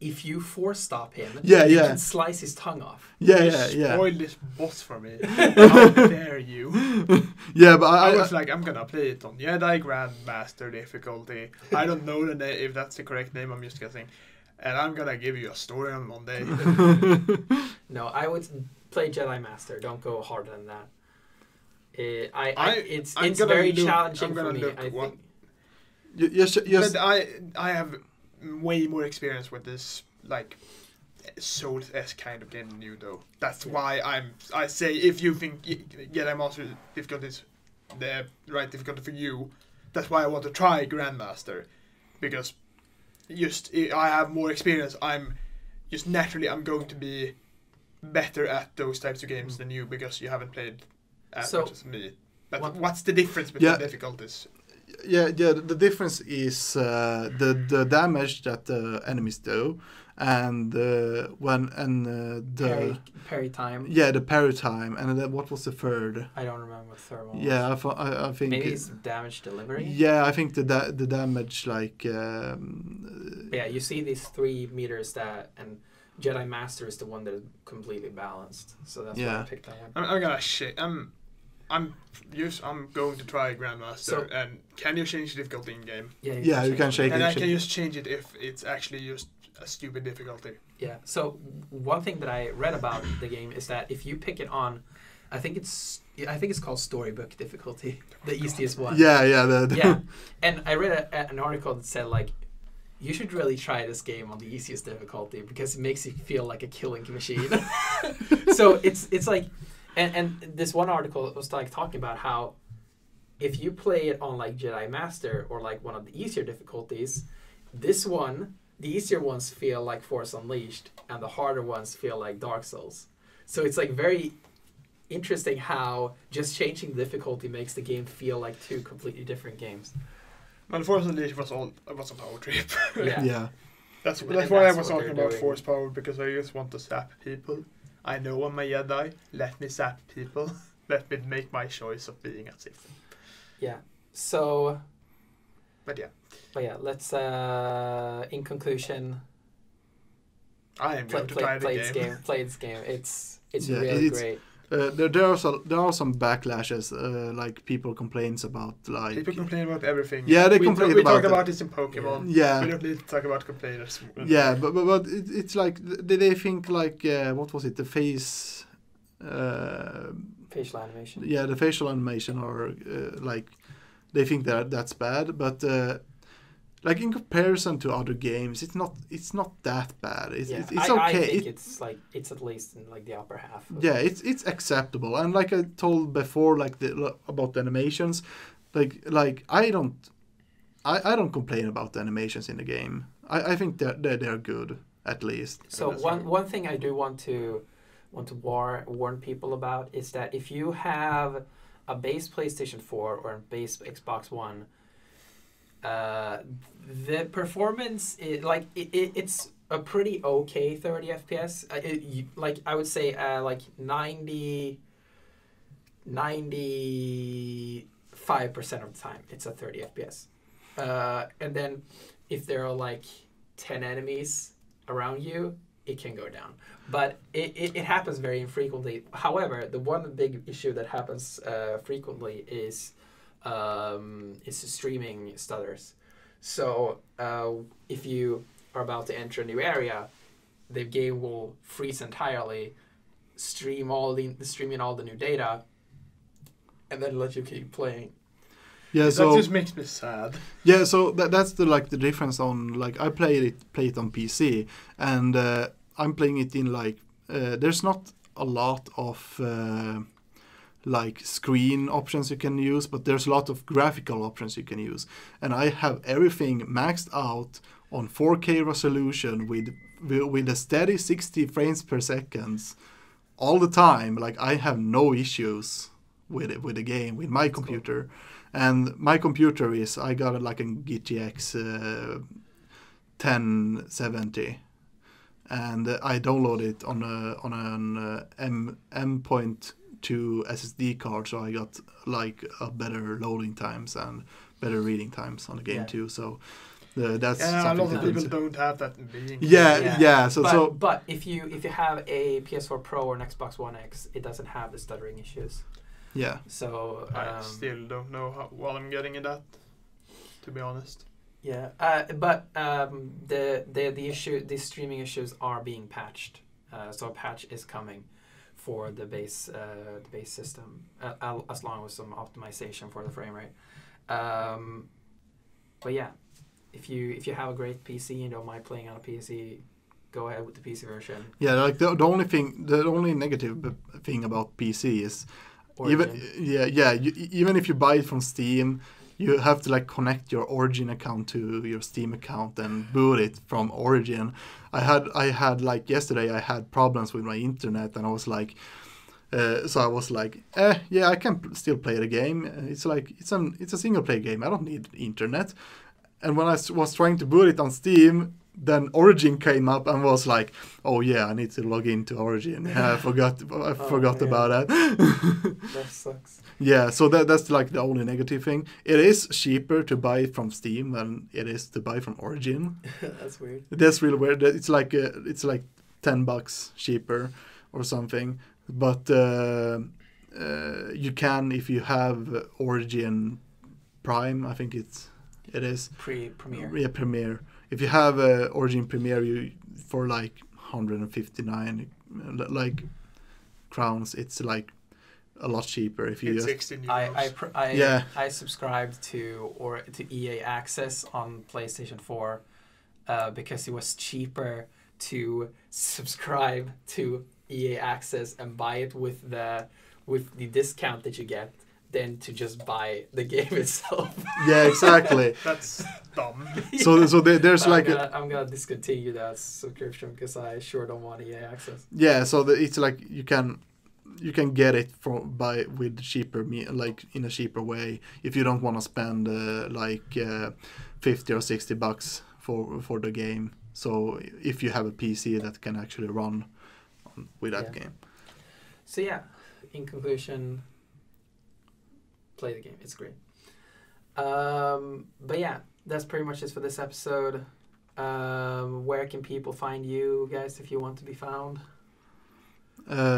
if you force stop him, Yeah, you yeah. can slice his tongue off. Yeah, You yeah. spoiled this boss for me. How dare you? Yeah, but I I was like, I'm gonna play it on Jedi Grandmaster difficulty. I don't know if that's the correct name. I'm just guessing. And I'm gonna give you a story on Monday. No, I would play Jedi Master. Don't go harder than that. It's gonna very look- challenging I'm gonna for me. look I what- think. Yes, But I have way more experience with this like Souls-esque kind of game than you though. That's why I say if you think Jedi Master difficulty is the right difficulty for you, that's why I want to try Grandmaster, because I have more experience. I'm going to be better at those types of games than you because you haven't played as much as me. But what's the difference between difficulties? Yeah. The difference is the damage that the enemies do, and the Parry time. Yeah, the parry time, and then what was the third? I don't remember what the third one was. Yeah, I think maybe it's damage delivery. Yeah, I think the damage like. Yeah, you see these 3 meters and Jedi Master is the one that is completely balanced. So that's why I picked that one. I'm gonna shit. I'm going to try Grandmaster. And can you change the difficulty in game? Yeah, you can change it. And I can just change it if it's actually just a stupid difficulty. Yeah. So one thing that I read about the game is that if you pick it on, I think it's called storybook difficulty, the easiest one. Yeah. Yeah. And I read an article that said like, you should really try this game on the easiest difficulty because it makes you feel like a killing machine. So it's like, and this one article was like talking about how if you play it on like Jedi Master or like one of the easier difficulties, the easier ones feel like Force Unleashed and the harder ones feel like Dark Souls. So it's like very interesting how just changing the difficulty makes the game feel like 2 completely different games. Well, Force Unleashed was a power trip. Yeah. That's why I was talking about force power, because I just want to zap people. I know I'm a Jedi. Let me zap people. Let me make my choice of being a Sith. Yeah. So. But yeah, let's. In conclusion. I am going to try the game. Play this game. It's Yeah, really great. There are some backlashes, like people complains about like. People complain about everything. Yeah, they complain we about. talk about this in Pokemon. Yeah. We don't need to talk about complainers. Yeah, but it's like they think like what was it, the face. Facial animation. Yeah, the facial animation, or like they think that's bad, but like in comparison to other games, it's not that bad. It's okay. I think it's at least in like the upper half. Yeah, it's acceptable, and like I told before, like about the animations, like I don't complain about the animations in the game. I think they're good at least. So one thing I do want to warn people about is that if you have a base PlayStation 4 or a base Xbox One, the performance it's a pretty okay 30 FPS. Like I would say like 95% of the time it's a 30 FPS. And then if there are like 10 enemies around you, it can go down. But it happens very infrequently. However, the one big issue that happens frequently is streaming stutters. So if you are about to enter a new area, the game will freeze entirely, stream in all the new data, and then let you keep playing. Yeah, that so just makes me sad. Yeah, so that's the difference on like I play it on PC, and I'm playing it in like there's not a lot of like screen options you can use, but there's a lot of graphical options you can use, and I have everything maxed out on 4K resolution with a steady 60 frames per second all the time. Like I have no issues with the game with my computer. Cool. And my computer I got like a GTX 1070, and I downloaded it on an M.2 SSD card, so I got like a better loading times and better reading times on the game too. So That's Yeah, a something lot of to people consider. don't have that being. Yeah. So but if you have a PS4 Pro or an Xbox One X, it doesn't have the stuttering issues. yeah. So I still don't know what I'm getting in that, to be honest. yeah, but the streaming issues are being patched. So a patch is coming for the base system, as long as some optimization for the frame rate. But yeah, if you have a great PC and don't mind playing on a PC, go ahead with the PC version. Yeah, like the only negative thing about PC is Origin. even if you buy it from Steam, you have to like connect your Origin account to your Steam account and boot it from Origin. I had like yesterday I had problems with my internet, and I was like, so I was like, yeah, I can still play the game. It's like it's a single player game. I don't need internet. And when I was trying to boot it on Steam, then Origin came up and was like, oh yeah, I need to log into Origin. I forgot about that. That sucks. Yeah, so that's like the only negative thing. It is cheaper to buy it from Steam than it is to buy from Origin. That's weird. That's really weird. It's like $10 cheaper or something. But you can, if you have Origin Prime, I think it is Premiere. Yeah, Premiere. If you have Origin Premiere, you for like 159 like crowns, it's like a lot cheaper. If you It's just 16 euros. Yeah. I subscribed to EA Access on PlayStation 4 because it was cheaper to subscribe to EA Access and buy it with the discount that you get than to just buy the game itself. Yeah, exactly. That's dumb. So there's like I'm gonna discontinue that subscription because I sure don't want EA Access. yeah. So it's like you can get it with cheaper like in a cheaper way if you don't want to spend like $50 or $60 for the game. So if you have a PC that can actually run with that game. So yeah, in conclusion, play the game. It's great. But yeah, that's pretty much it for this episode. Where can people find you guys if you want to be found?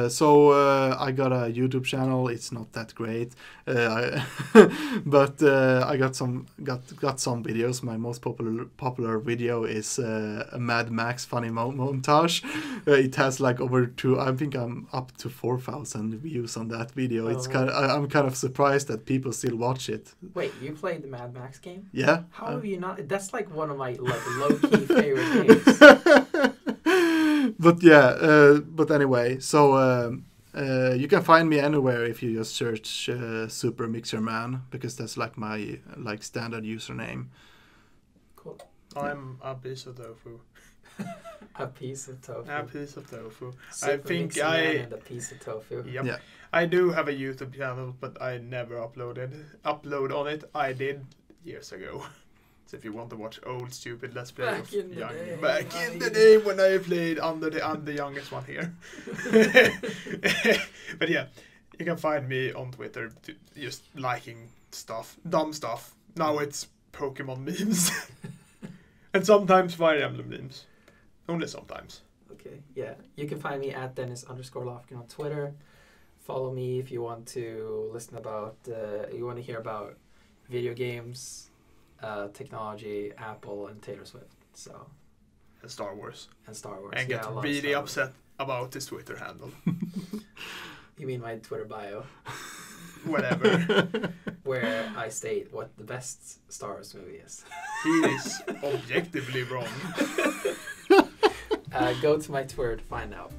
So I got a YouTube channel. It's not that great, but I got some videos. My most popular video is a Mad Max funny montage. It has like I think I'm up to 4,000 views on that video. It's I'm kind of surprised that people still watch it. Wait, you played the Mad Max game? Yeah. How have you not? That's like one of my low key favorite games. But yeah, but anyway, so you can find me anywhere if you just search Super Mixer Man, because that's like my standard username. Cool. I'm a piece of tofu. A piece of tofu. A piece of tofu. Super I think Mixer Man and a piece of tofu. Yep. Yeah. I do have a YouTube channel, but I never upload on it. I did years ago. So if you want to watch old stupid Let's Play Back in the day when I played, I'm the youngest one here. But yeah, you can find me on Twitter just liking stuff, dumb stuff. Now it's Pokémon memes. And sometimes Fire Emblem memes. Only sometimes. Okay, yeah. You can find me at Dennis_Lofgren on Twitter. Follow me if you want to listen about, you want to hear about video games, technology, Apple, and Taylor Swift. So. And Star Wars. And Star Wars. And get really upset about this Twitter handle. You mean my Twitter bio? Whatever. Where I state what the best Star Wars movie is. He is objectively wrong. Go to my Twitter to find out.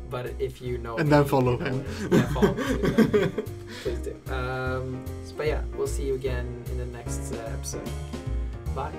But if you know... And then follow him. Yeah, follow me too. Please do. But yeah, we'll see you again in the next episode. Bye.